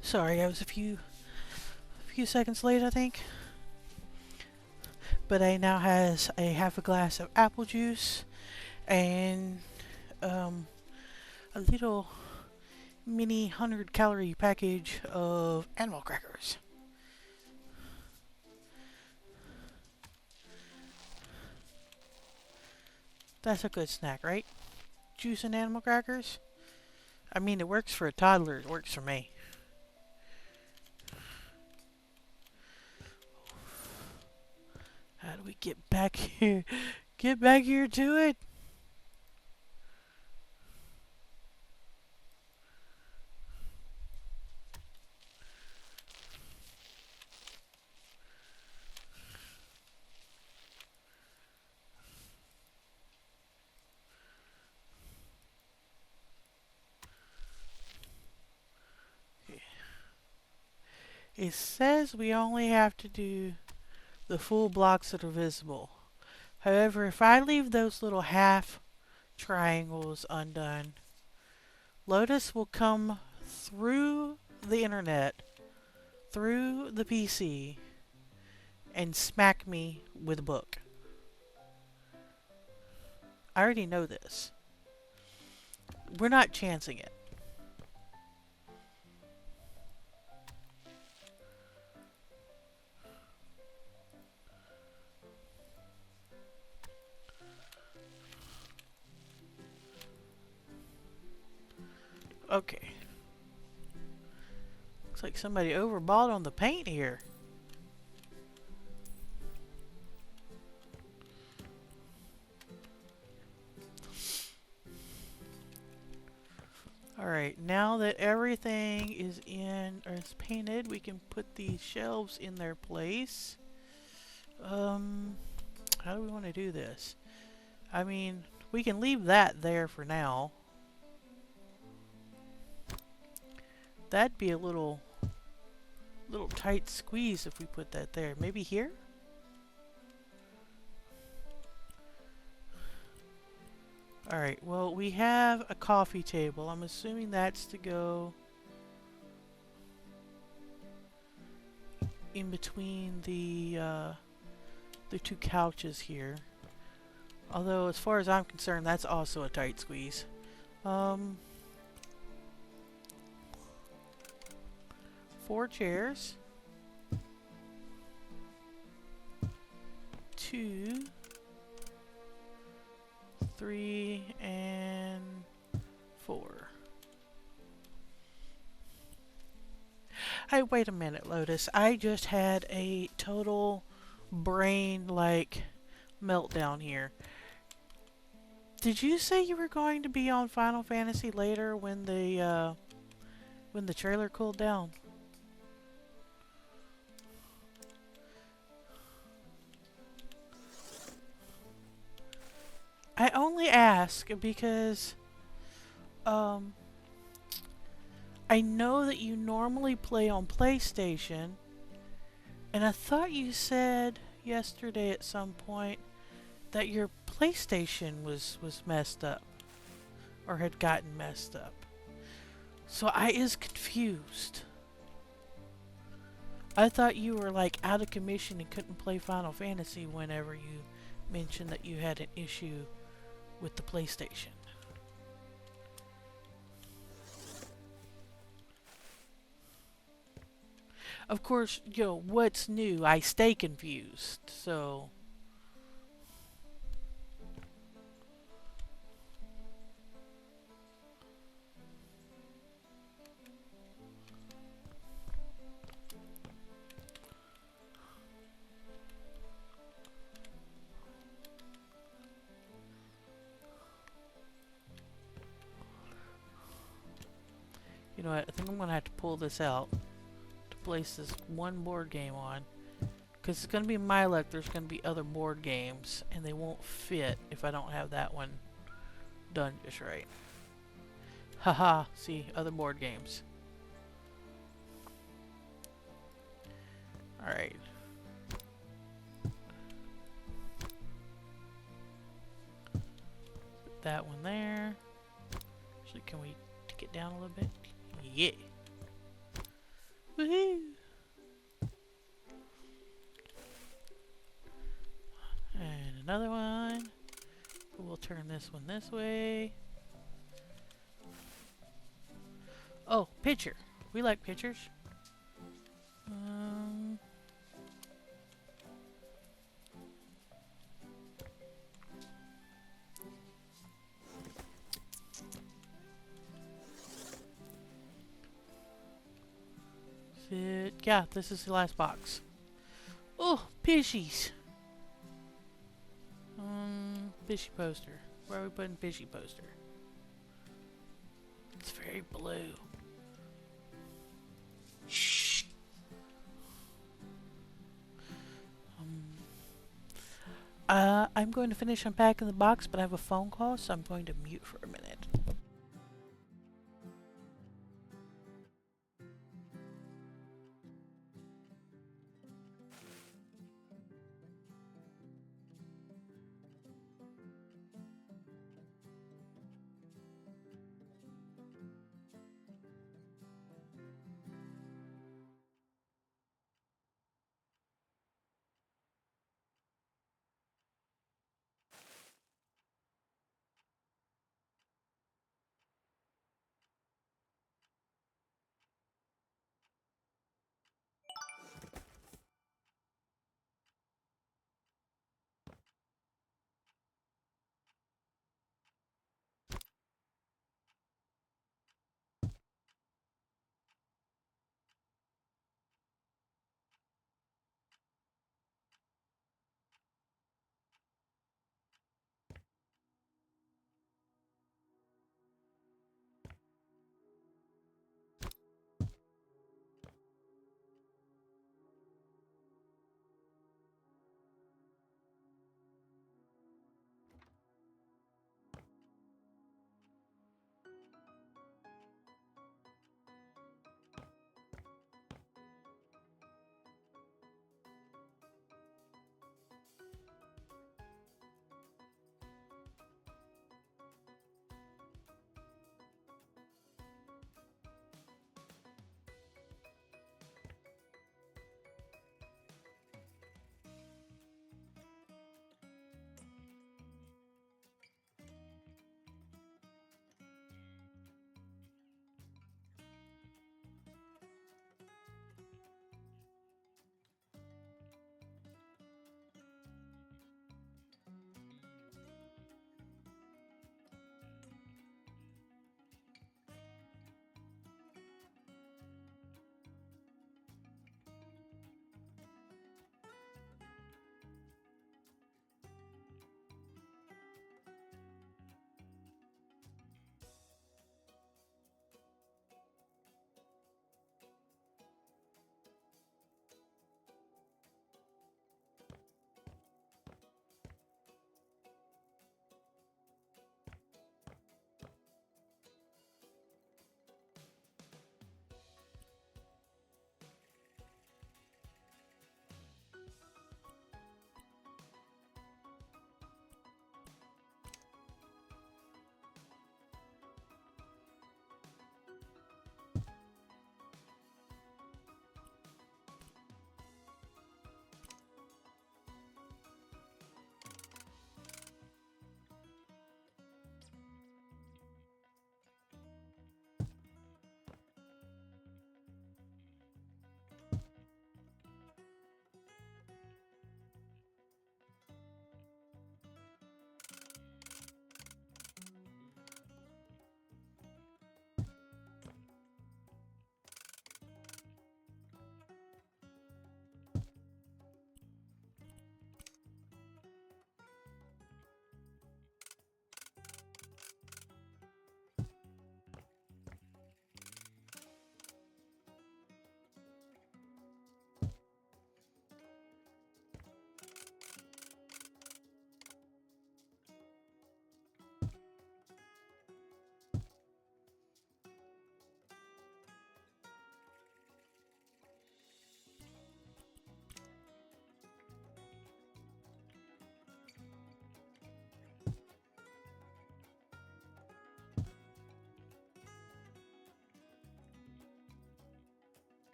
Sorry, I was a few seconds late, I think. But I now has a half a glass of apple juice and um, a little mini 100-calorie package of animal crackers. That's a good snack, right? Juice and animal crackers? I mean, it works for a toddler, it works for me. How do we get back here? Get back here to it? It says we only have to do the full blocks that are visible. However, if I leave those little half triangles undone, Lotus will come through the internet, through the PC, and smack me with a book. I already know this. We're not chancing it. Okay. Looks like somebody overbought on the paint here. Alright, now that everything is in or is painted, we can put these shelves in their place. How do we want to do this? I mean, we can leave that there for now. That'd be a little tight squeeze if we put that there. Maybe here? Alright, well, we have a coffee table. I'm assuming that's to go in between the two couches here. Although, as far as I'm concerned, that's also a tight squeeze. 4 chairs. 2, 3, and 4. Hey, wait a minute, Lotus. I just had a total brain, meltdown here. Did you say you were going to be on Final Fantasy later when the trailer cooled down? I only ask because I know that you normally play on PlayStation, and I thought you said yesterday at some point that your PlayStation was messed up or had gotten messed up. So I is confused. I thought you were out of commission and couldn't play Final Fantasy whenever you mentioned that you had an issue with the PlayStation. Of course, what's new? I stay confused, so... You know what, I think I'm going to have to pull this out to place this one board game on. Because it's going to be my luck, there's going to be other board games, and they won't fit if I don't have that one done just right. Haha, see, other board games. Alright. Put that one there. Actually Can we take it down a little bit? Yeah. Woohoo! And another one. We'll turn this one this way. Oh, picture. We like pictures. Um, Fit. Yeah, this is the last box. Oh, fishies. Fishy poster. Where are we putting fishy poster? It's very blue. I'm going to finish unpacking the box, but I have a phone call, so I'm going to mute for a minute.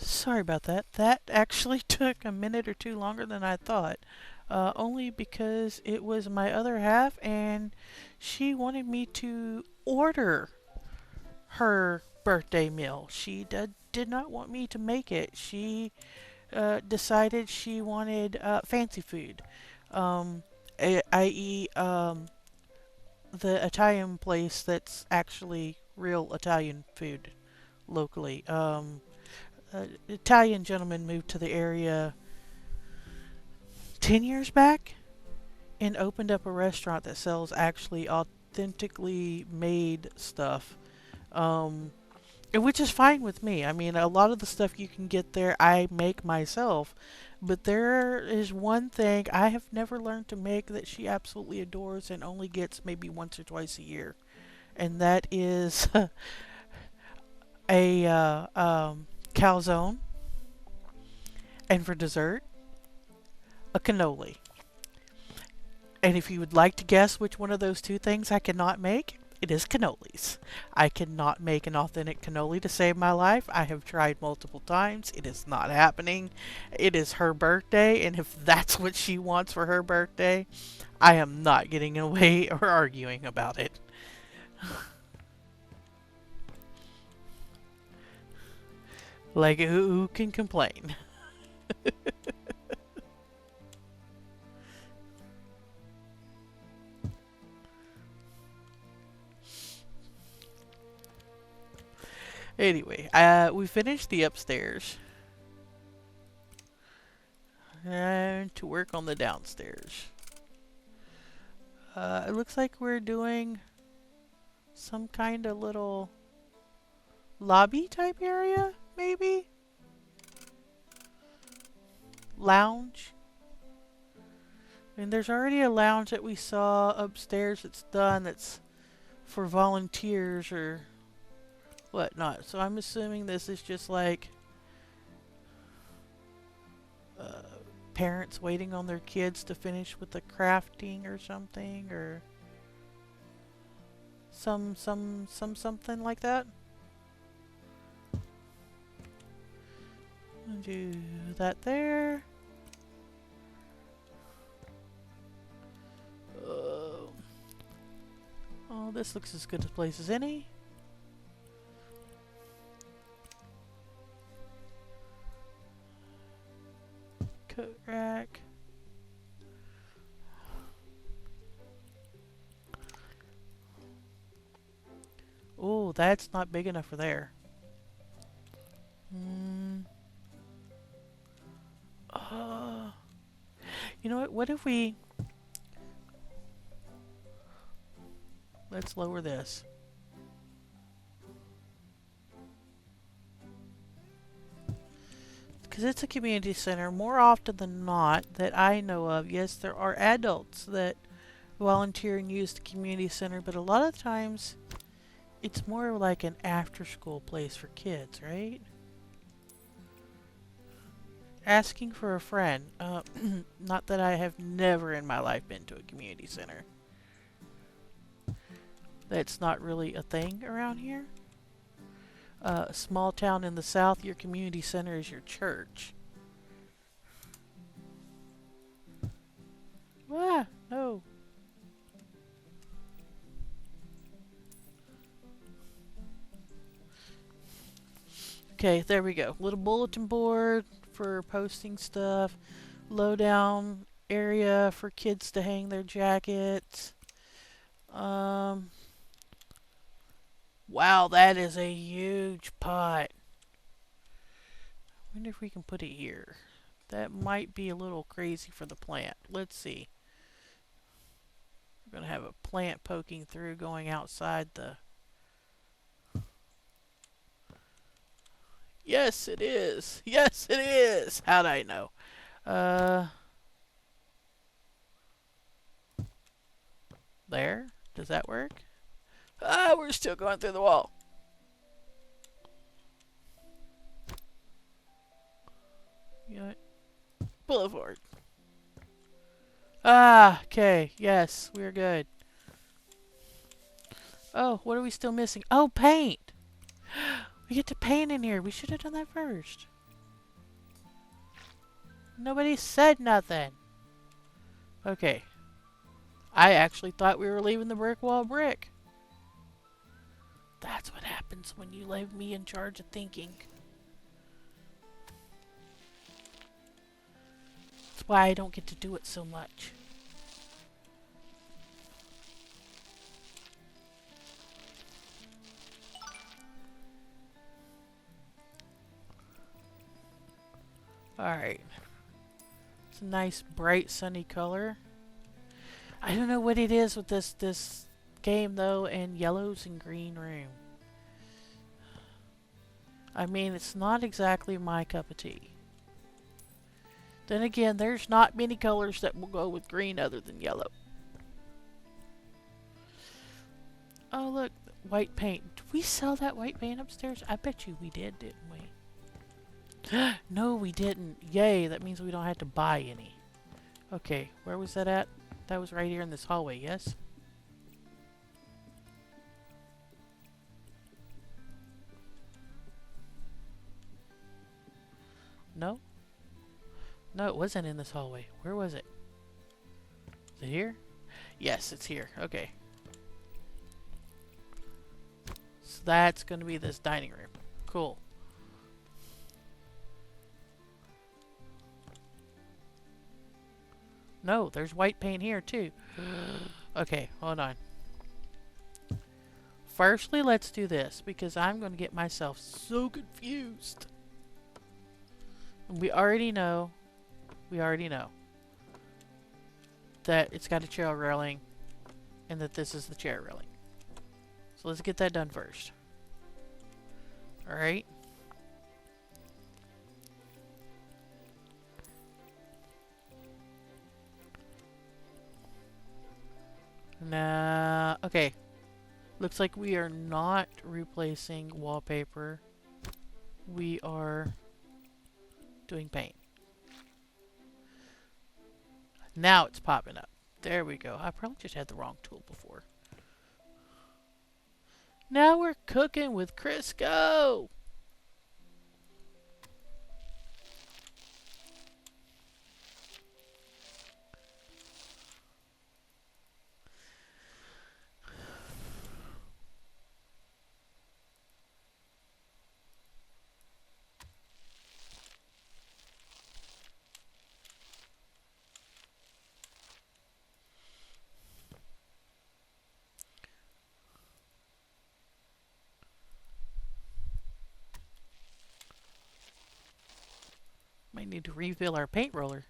Sorry about that. That actually took a minute or two longer than I thought. Only because it was my other half and she wanted me to order her birthday meal. She did not want me to make it. She decided she wanted fancy food, um, i.e., the Italian place that's actually real Italian food locally. Italian gentleman moved to the area 10 years back and opened up a restaurant that sells actually authentically made stuff. Um, which is fine with me. I mean, a lot of the stuff you can get there, I make myself. But there is one thing I have never learned to make that she absolutely adores and only gets maybe once or twice a year. And that is a calzone. And for dessert, a cannoli. And if you would like to guess which one of those two things I cannot make, it is cannolis. I cannot make an authentic cannoli to save my life. I have tried multiple times. It is not happening. It is her birthday, and if that's what she wants for her birthday, I am not getting away or arguing about it. Like, who can complain? Anyway, we finished the upstairs. And to work on the downstairs. It looks like we're doing some kind of little lobby type area, maybe? Lounge. And there's already a lounge that we saw upstairs that's done that's for volunteers or whatnot. So I'm assuming this is just like uh, parents waiting on their kids to finish with the crafting or something, or something like that. Do that there. Uh, oh, this looks as good a place as any. Coat rack. Oh, that's not big enough for there. Hmm. Uh, you know what? What if we... Let's lower this. Because it's a community center. More often than not, that I know of, yes, there are adults that volunteer and use the community center, but a lot of times it's more like an after school place for kids, right? Asking for a friend. Not that I have never in my life been to a community center. That's not really a thing around here. A small town in the south, your community center is your church. Ah, no. Okay, there we go. Little bulletin board for posting stuff. Low-down area for kids to hang their jackets. Um, wow, that is a huge pot. I wonder if we can put it here. That might be a little crazy for the plant. Let's see. We're going to have a plant poking through going outside the... Yes, it is. Yes, it is. How'd I know? Uh, there. Does that work? Ah, we're still going through the wall. You know what? Pull it forward. Ah, okay. Yes, we're good. Oh, what are we still missing? Oh, paint. We get to paint in here. We should have done that first. Nobody said nothing. Okay. I actually thought we were leaving the brick wall brick. That's what happens when you leave me in charge of thinking. That's why I don't get to do it so much. Alright. It's a nice, bright, sunny color. I don't know what it is with this game, though, and yellows and green room. I mean, it's not exactly my cup of tea. Then again, there's not many colors that will go with green other than yellow. Oh, look, white paint. Did we sell that white paint upstairs? I bet you we did, didn't we? No, we didn't. Yay, that means we don't have to buy any. Okay, where was that at? That was right here in this hallway, yes? No? No, it wasn't in this hallway. Where was it? Is it here? Yes, it's here. Okay. So that's going to be this dining room. Cool. No, there's white paint here too. Okay, hold on. Firstly, let's do this because I'm going to get myself so confused. We already know that it's got a chair railing and that this is the chair railing. So let's get that done first. Alright. Nah, okay. Looks like we are not replacing wallpaper. We are doing paint. Now it's popping up. There we go. I probably just had the wrong tool before. Now we're cooking with Crisco! Might need to refill our paint roller.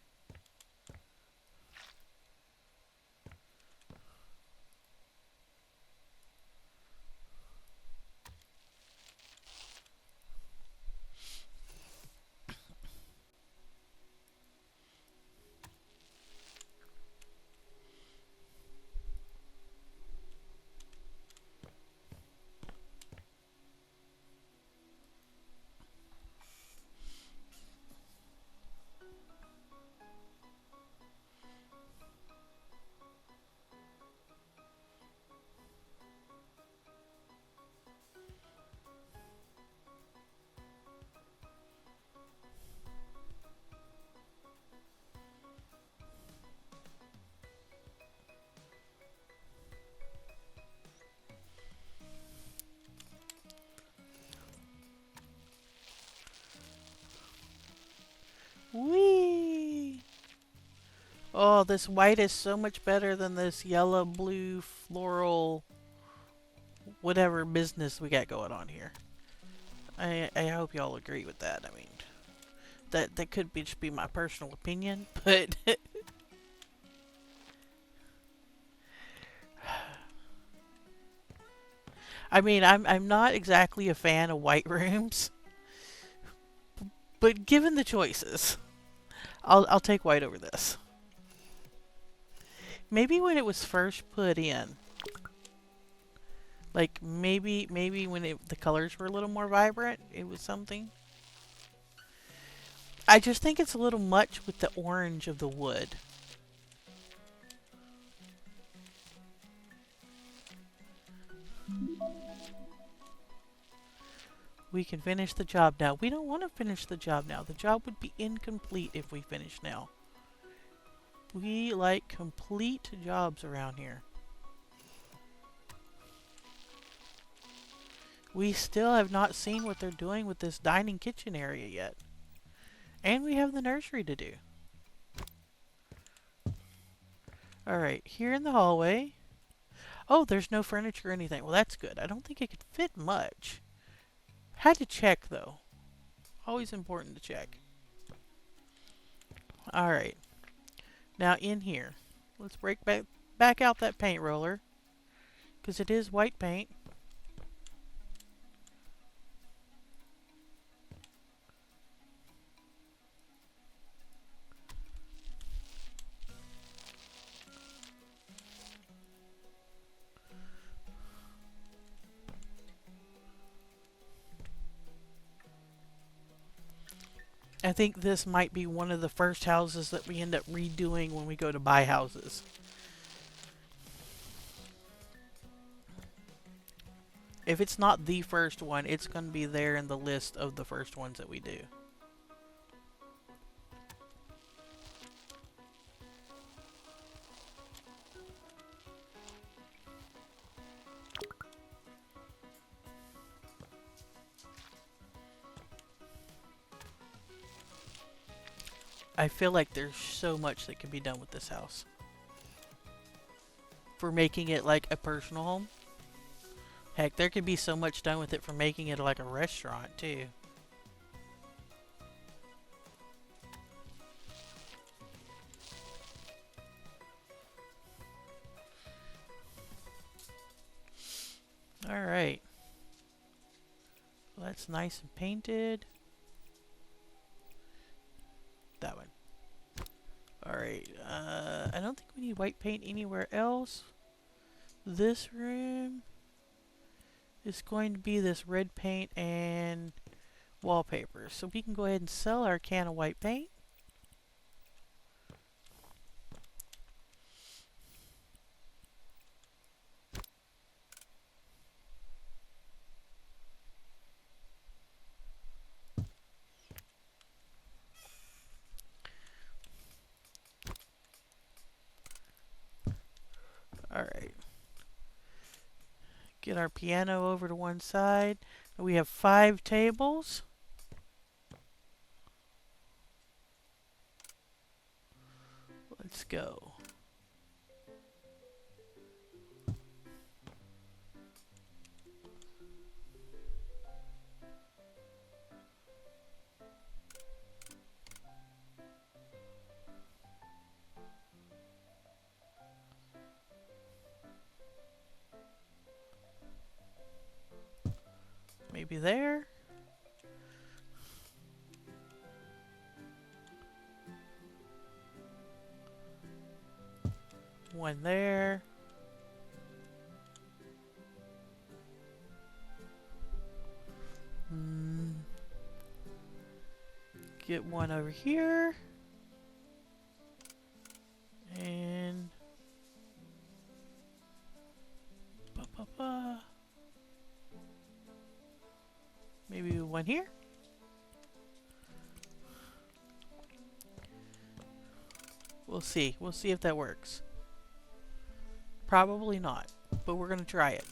Whee! Oh, this white is so much better than this yellow, blue, floral, whatever business we got going on here. I hope y'all agree with that. I mean, that could be just be my personal opinion, but I mean, I'm not exactly a fan of white rooms, but given the choices, I'll take white over this. Maybe when it was first put in, like maybe when the colors were a little more vibrant, it was something. I just think it's a little much with the orange of the wood. We can finish the job now. We don't want to finish the job now. The job would be incomplete if we finish now. We like complete jobs around here. We still have not seen what they're doing with this dining kitchen area yet. And we have the nursery to do. Alright, here in the hallway. Oh, there's no furniture or anything. Well, that's good. I don't think it could fit much. Had to check, though. Always important to check. Alright. Now in here. Let's back out that paint roller. Because it is white paint. I think this might be one of the first houses that we end up redoing when we go to buy houses. If it's not the first one, it's going to be there in the list of the first ones that we do. I feel like there's so much that can be done with this house. For making it like a personal home. Heck, there could be so much done with it for making it like a restaurant too. Alright. Well, that's nice and painted. That one. Alright, I don't think we need white paint anywhere else. This room is going to be this red paint and wallpaper. So we can go ahead and sell our can of white paint. Alright. Get our piano over to one side. We have 5 tables. Let's go. Maybe there. One there. Get one over here. And maybe one here. We'll see. We'll see if that works. Probably not, but we're going to try it.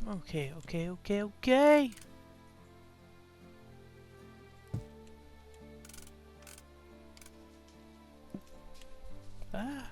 Okay, okay, okay, okay. Ah.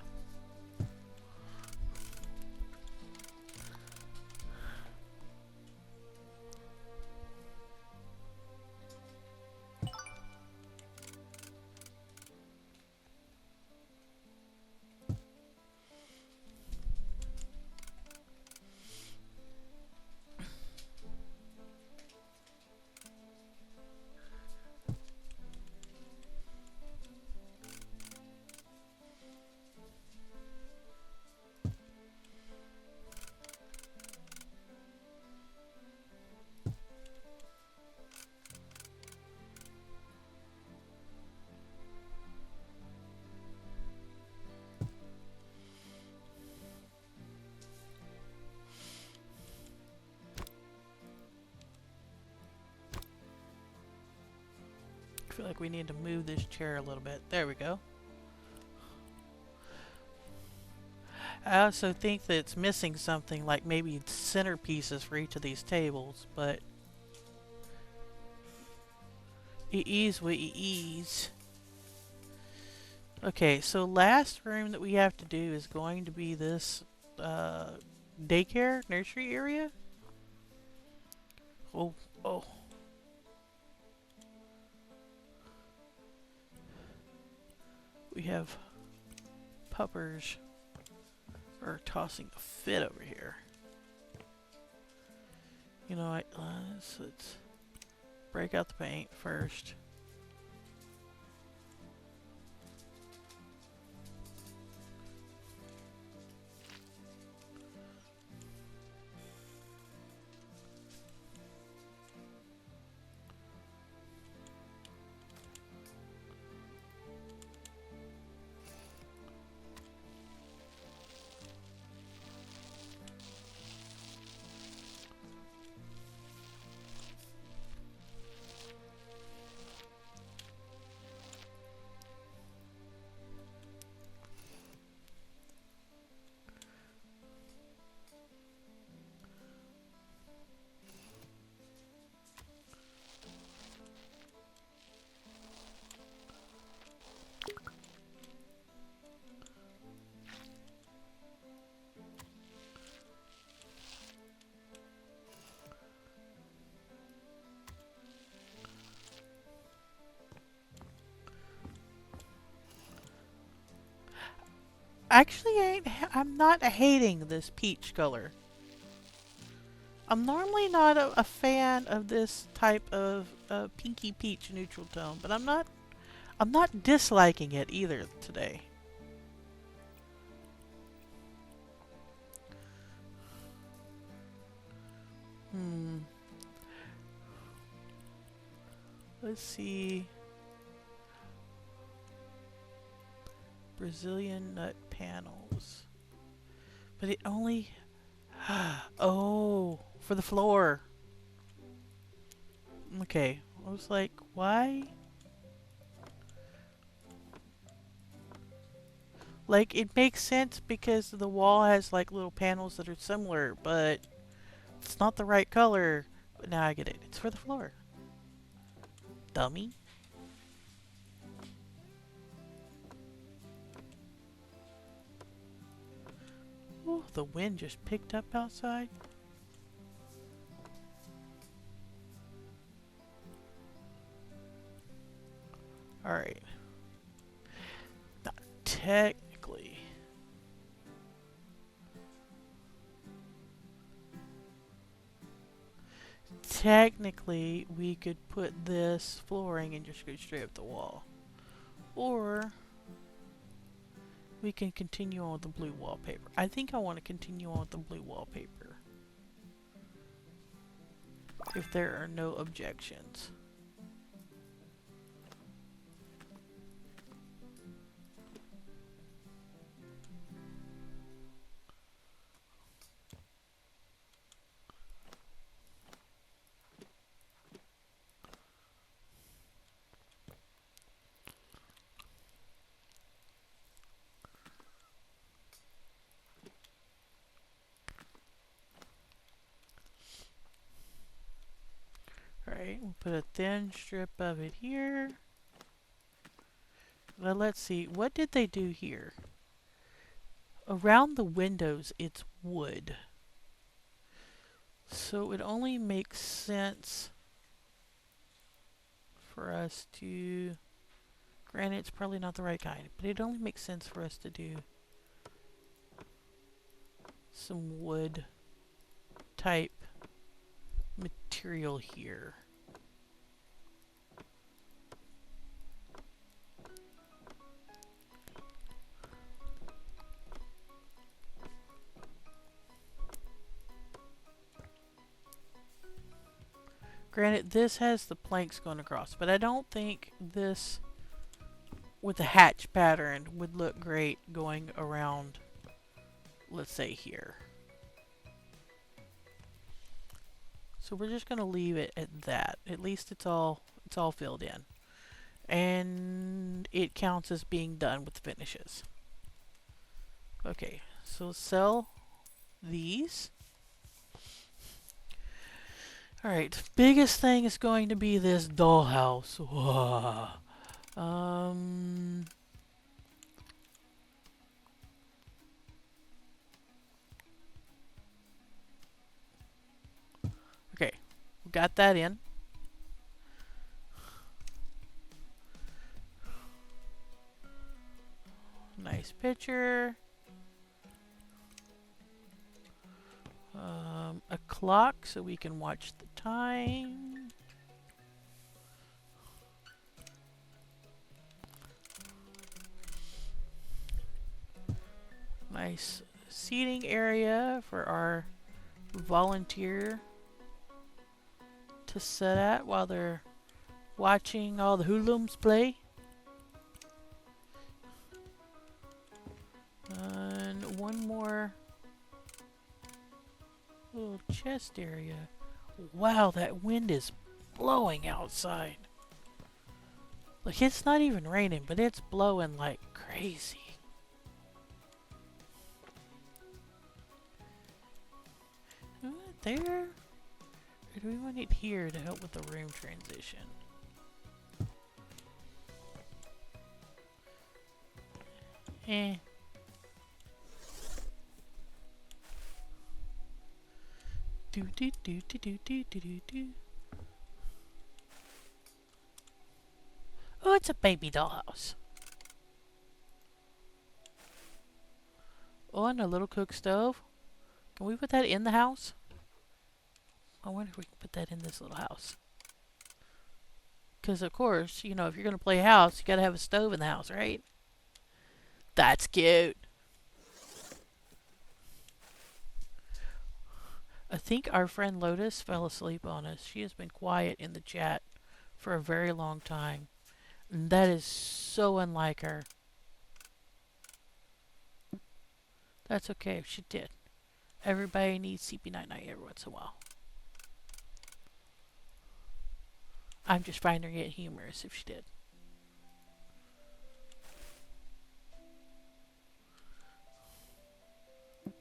I feel like we need to move this chair a little bit. There we go. I also think that it's missing something like maybe centerpieces for each of these tables, but it is what it is. Okay, so last room that we have to do is going to be this uh, daycare, nursery area. Oh, oh. We have puppers are tossing a fit over here. You know what? Let's break out the paint first. Actually, I'm not hating this peach color. I'm normally not a fan of this type of pinky peach neutral tone, but I'm not disliking it either today. Hmm. Let's see. Brazilian nut panels. But it only oh, for the floor. Okay. I was like, why? Like, it makes sense because the wall has like little panels that are similar, but it's not the right color. But now I get it. It's for the floor. Dummy. Oh, the wind just picked up outside. Alright. Not technically. Technically, we could put this flooring and just go straight up the wall. Or we can continue on with the blue wallpaper. I think I want to continue on with the blue wallpaper. If there are no objections. we'll put a thin strip of it here. Well, let's see. What did they do here? Around the windows, it's wood. So it only makes sense for us to... Granted, it's probably not the right kind, but it only makes sense for us to do some wood type material here. Granted, this has the planks going across, but I don't think this with the hatch pattern would look great going around, let's say, here. So we're just going to leave it at that. At least it's all filled in. And it counts as being done with the finishes. Okay, so sell these. Alright, biggest thing is going to be this dollhouse. Whoa. Okay, we got that in. Nice picture. A clock so we can watch the time. Nice seating area for our volunteer to sit at while they're watching all the hoodlums play. And one more little chest area. Wow, that wind is blowing outside. Look, it's not even raining, but it's blowing like crazy. There? Or do we want it here to help with the room transition? Eh. Do do do do do do do do do. Oh, it's a baby dollhouse. Oh, and a little cook stove. Can we put that in the house? I wonder if we can put that in this little house. Because, of course, you know, if you're going to play house, you got to have a stove in the house, right? That's cute. I think our friend Lotus fell asleep on us. She has been quiet in the chat for a very long time. And that is so unlike her. That's okay if she did. Everybody needs CP Night Night every once in a while. I'm just finding it humorous if she did.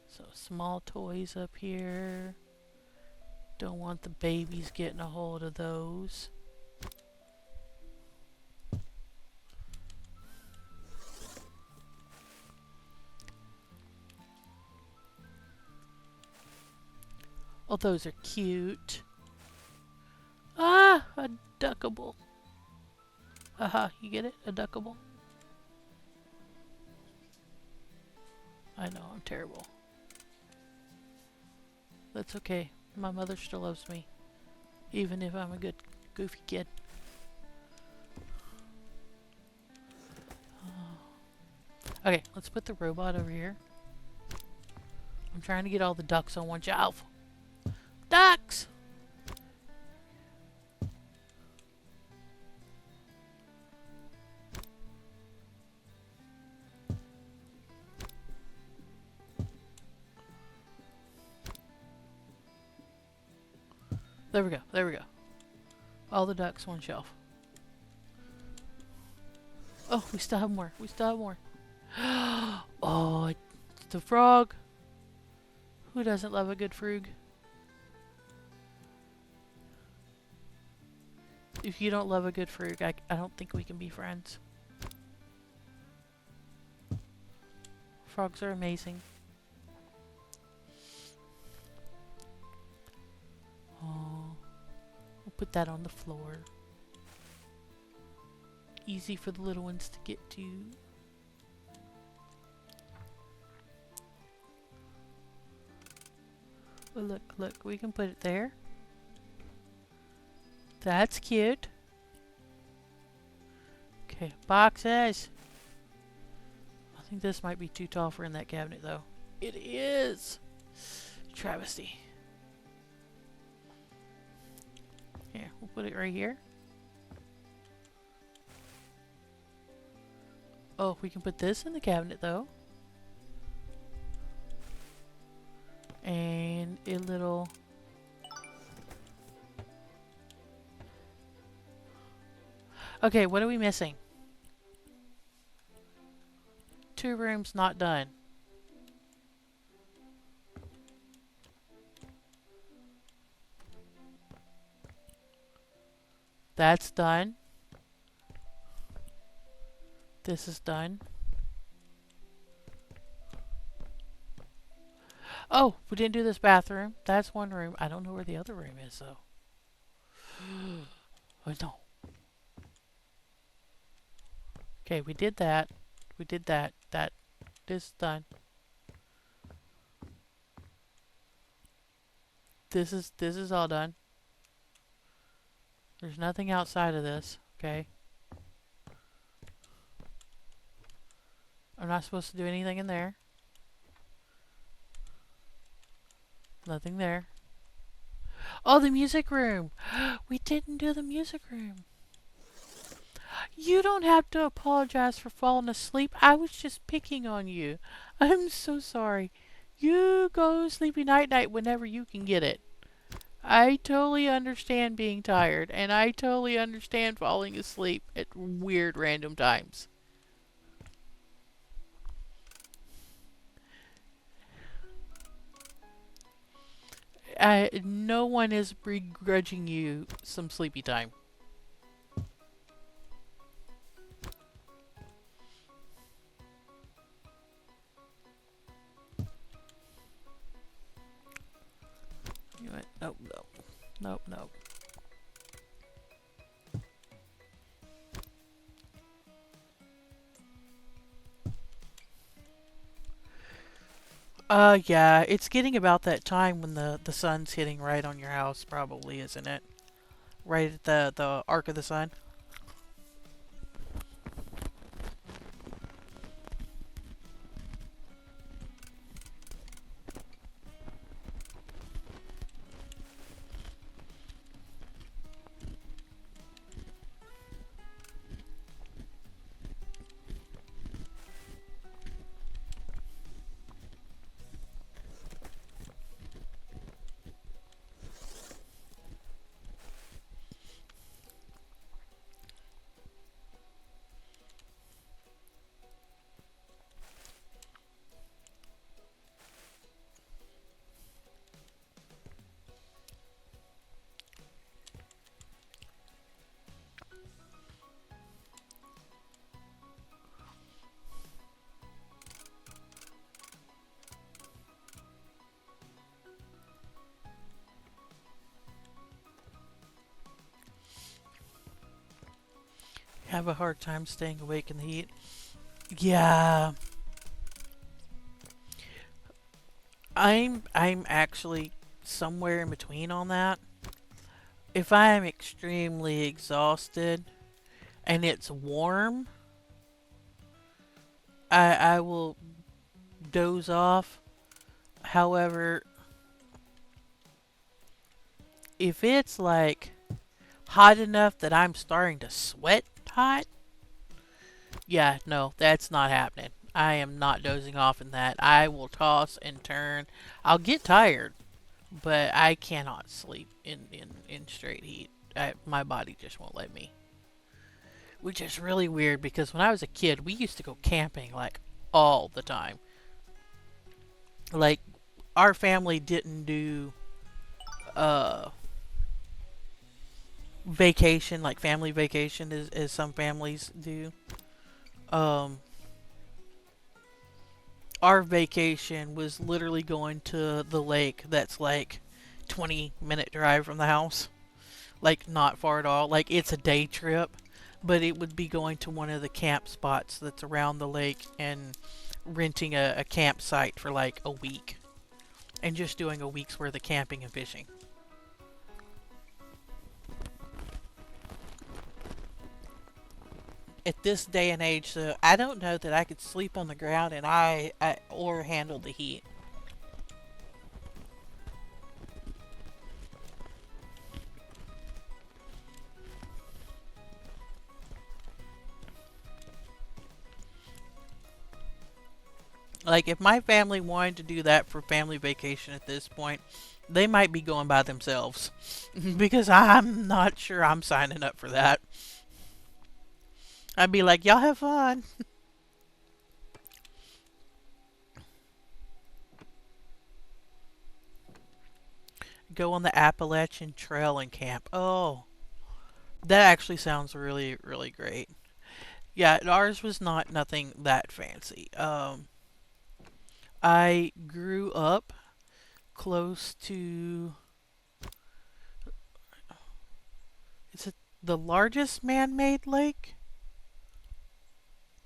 So small toys up here. Don't want the babies getting a hold of those. Oh, those are cute. Ah, a duckable. Haha, you get it? A duckable? I know, I'm terrible. That's okay. My mother still loves me. Even if I'm a good, goofy kid. Okay, let's put the robot over here. I'm trying to get all the ducks on one shelf. Ducks! There we go, there we go. All the ducks, one shelf. Oh, we still have more, we still have more. Oh, it's the frog. Who doesn't love a good frog? If you don't love a good frog, I don't think we can be friends. Frogs are amazing. Oh, we'll put that on the floor. Easy for the little ones to get to. Well, look, we can put it there. That's cute. Okay, boxes. I think this might be too tall for in that cabinet, though. It is. Travesty. Here, we'll put it right here. Oh, we can put this in the cabinet, though. And a little... Okay, what are we missing? 2 rooms not done. That's done. This is done. Oh, we didn't do this bathroom. That's one room. I don't know where the other room is, though. Oh, no. Okay, we did that. We did that. This is done. This is all done. There's nothing outside of this. Okay. I'm not supposed to do anything in there. Nothing there. Oh, the music room. We didn't do the music room. You don't have to apologize for falling asleep. I was just picking on you. I'm so sorry. You go sleepy night whenever you can get it. I totally understand being tired, and I totally understand falling asleep at weird random times. No one is begrudging you some sleepy time. You went, nope, nope, nope, nope. Yeah, it's getting about that time when the sun's hitting right on your house, probably, isn't it? Right at the arc of the sun. Have a hard time staying awake in the heat. Yeah, I'm actually somewhere in between on that. If I am extremely exhausted and it's warm, I will doze off. However, if it's like hot enough that I'm starting to sweat hot, yeah, no, that's not happening. I am not dozing off in that. I will toss and turn. I'll get tired, but I cannot sleep in straight heat. My body just won't let me. Which is really weird because when I was a kid, we used to go camping like all the time. Like, our family didn't do uh vacation, like family vacation, as some families do. Um, our vacation was literally going to the lake that's like 20-minute drive from the house. Like not far at all. Like it's a day trip, but it would be going to one of the camp spots that's around the lake and renting a campsite for like a week and just doing a week's worth of camping and fishing. At this day and age, so I don't know that I could sleep on the ground and I or handle the heat. Like if my family wanted to do that for family vacation at this point, they might be going by themselves because I'm not sure I'm signing up for that. I'd be like, y'all have fun. Go on the Appalachian Trail and camp. Oh, that actually sounds really, really great. Yeah, ours was not nothing that fancy. I grew up close to, is it the largest man-made lake?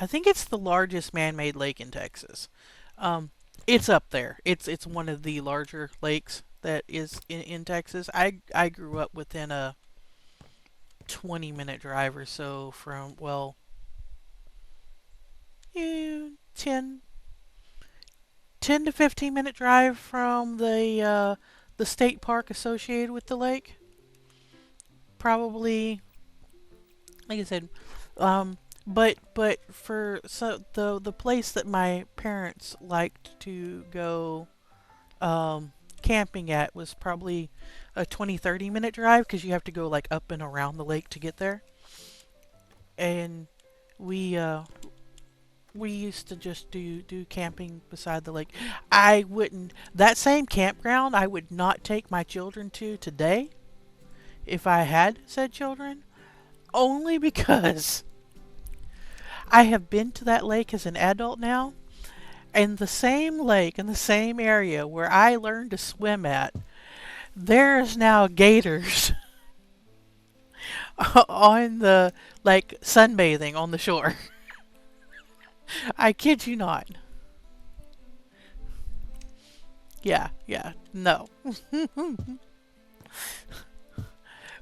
I think it's the largest man-made lake in Texas. Um, it's up there. It's one of the larger lakes that is in Texas. I grew up within a 20-minute drive or so from, well, 10 to 15-minute drive from the state park associated with the lake. Probably, like I said, um, but for so the place that my parents liked to go camping at was probably a 20-30 minute drive because you have to go like up and around the lake to get there. And we we used to just do camping beside the lake. I wouldn't that same campground I would not take my children to today if I had said children, only because I have been to that lake as an adult now, and the same lake in the same area where I learned to swim at, there's now gators on the like sunbathing on the shore. I kid you not. Yeah, yeah, no.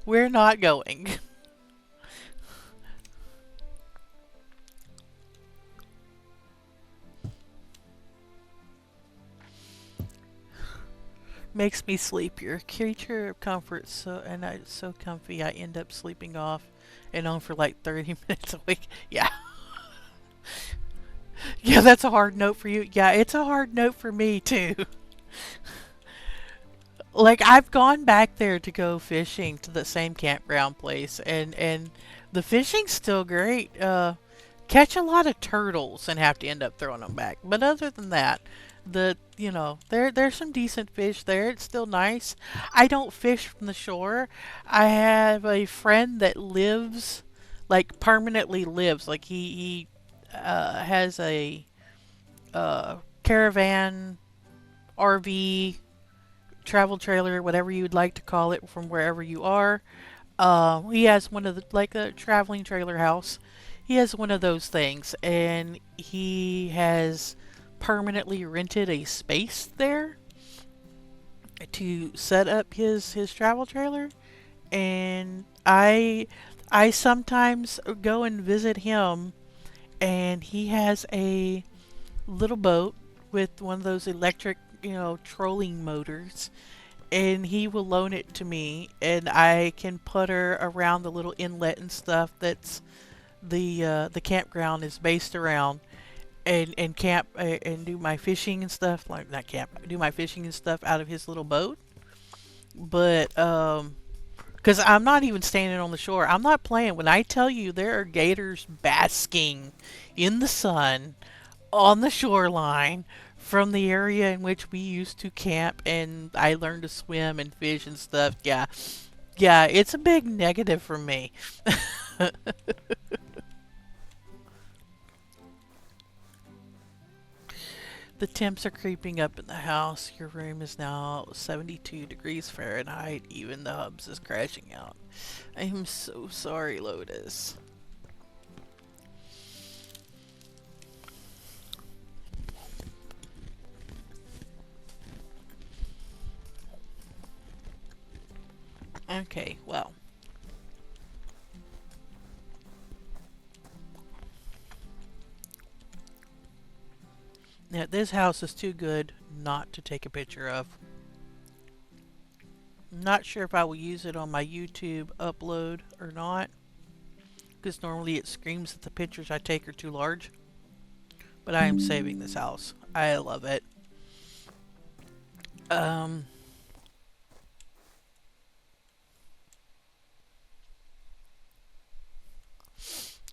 We're not going. Makes me sleep. You're a creature of comfort, so and I so comfy I end up sleeping off and on for like 30 minutes a week. Yeah. Yeah, that's a hard note for you. Yeah, it's a hard note for me too. Like I've gone back there to go fishing to the same campground place and the fishing's still great. Catch a lot of turtles and have to end up throwing them back. But other than that, there's some decent fish there. It's still nice. I don't fish from the shore. I have a friend that lives, like permanently lives, like he has a caravan, RV, travel trailer, whatever you would like to call it, from wherever you are. He has one of the like a traveling trailer house. He has one of those things, and he has permanently rented a space there to set up his travel trailer. And I sometimes go and visit him, and he has a little boat with one of those electric, trolling motors, and he will loan it to me, and I can putter around the little inlet and stuff that's the campground is based around, and camp and do my fishing and stuff, like not camp, do my fishing and stuff out of his little boat. But because I'm not even standing on the shore, I'm not playing when I tell you there are gators basking in the sun on the shoreline from the area in which we used to camp, and I learned to swim and fish and stuff. Yeah, Yeah, it's a big negative for me. The temps are creeping up in the house. Your room is now 72 degrees Fahrenheit. Even the hubs is crashing out. I am so sorry, Lotus. Okay, well. Now, this house is too good not to take a picture of. I'm not sure if I will use it on my YouTube upload or not, because normally it screams that the pictures I take are too large. But I am saving this house. I love it. Um,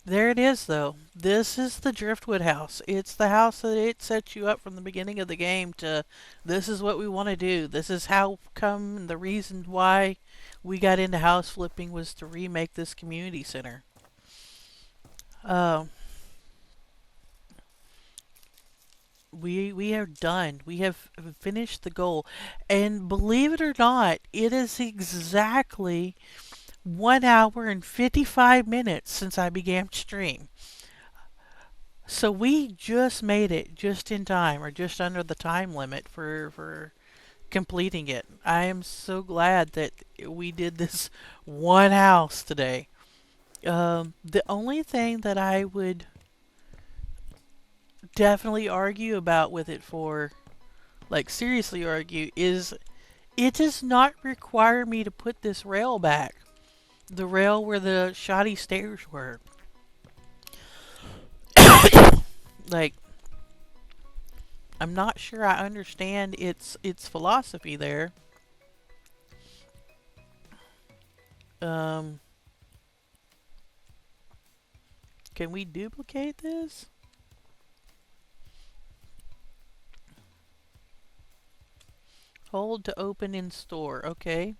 there it is, though. This is the Driftwood house. It's the house that it sets you up from the beginning of the game to this is what we want to do. This is how come the reason why we got into house flipping was to remake this community center. Um, we are done. We have finished the goal. And believe it or not, it is exactly 1 hour and 55 minutes since I began stream. So we just made it just in time, or just under the time limit for completing it. I am so glad that we did this one house today. The only thing that I would definitely argue about with it for, like seriously argue, is it does not require me to put this rail back. The rail where the shoddy stairs were. Like, I'm not sure I understand its philosophy there. Um, can we duplicate this? Hold to open in store. Okay.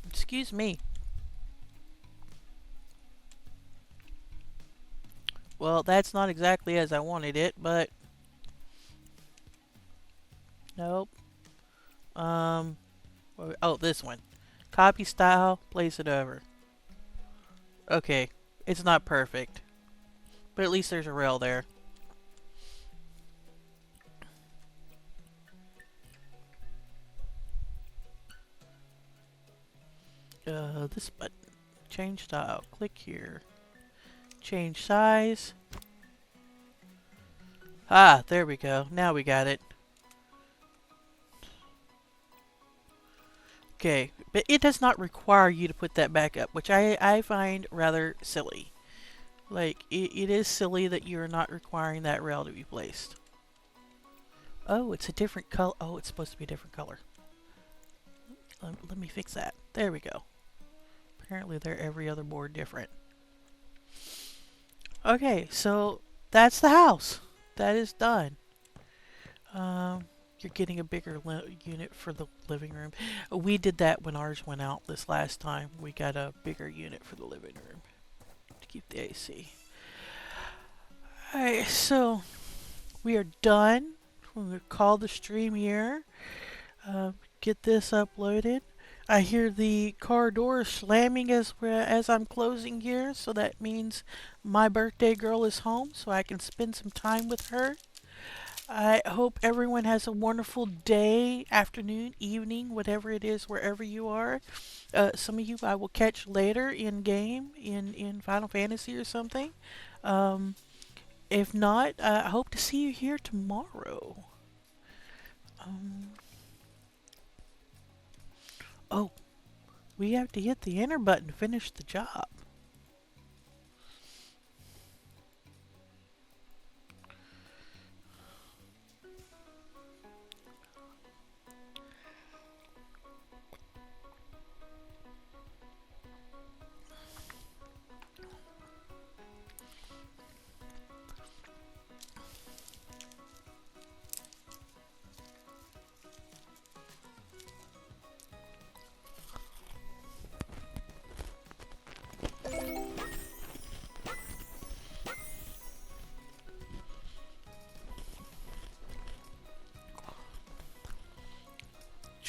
Excuse me. Well, that's not exactly as I wanted it, but nope. Um, oh, this one. Copy style, place it over. Okay, it's not perfect, but at least there's a rail there. This button. Change style. Click here. Change size. Ah, there we go. Now we got it. Okay, but it does not require you to put that back up, which I find rather silly. Like, it is silly that you're not requiring that rail to be placed. Oh, it's a different color. Oh, it's supposed to be a different color. Let me fix that. There we go. Apparently they're every other board different. Okay, so that's the house. That is done. You're getting a bigger unit for the living room. We did that when ours went out this last time. We got a bigger unit for the living room to keep the AC. Alright, so we are done. I'm going to call the stream here. Get this uploaded. I hear the car door slamming as I'm closing here, so that means my birthday girl is home, so I can spend some time with her. I hope everyone has a wonderful day, afternoon, evening, whatever it is, wherever you are. Some of you I will catch later in game, in Final Fantasy or something. Um, if not, I hope to see you here tomorrow. Um, oh, we have to hit the enter button to finish the job.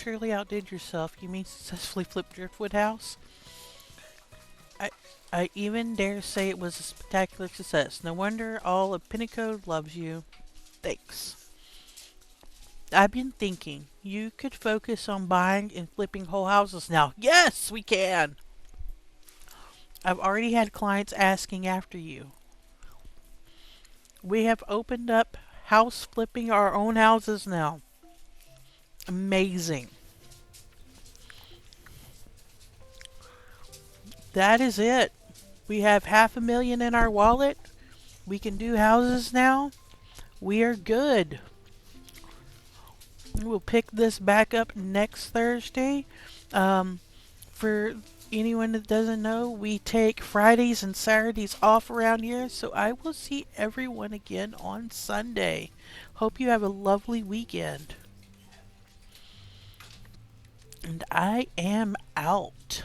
surely outdid yourself. You mean successfully flipped Driftwood House? I, I even dare say it was a spectacular success. No wonder all of Pinnacle loves you. Thanks. I've been thinking you could focus on buying and flipping whole houses now. Yes, we can. I've already had clients asking after you. We have opened up house flipping our own houses now. Amazing. That is it. We have 500,000 in our wallet. We can do houses now. We are good. We'll pick this back up next Thursday. Um, for anyone that doesn't know, we take Fridays and Saturdays off around here, so I will see everyone again on Sunday. Hope you have a lovely weekend. And I am out.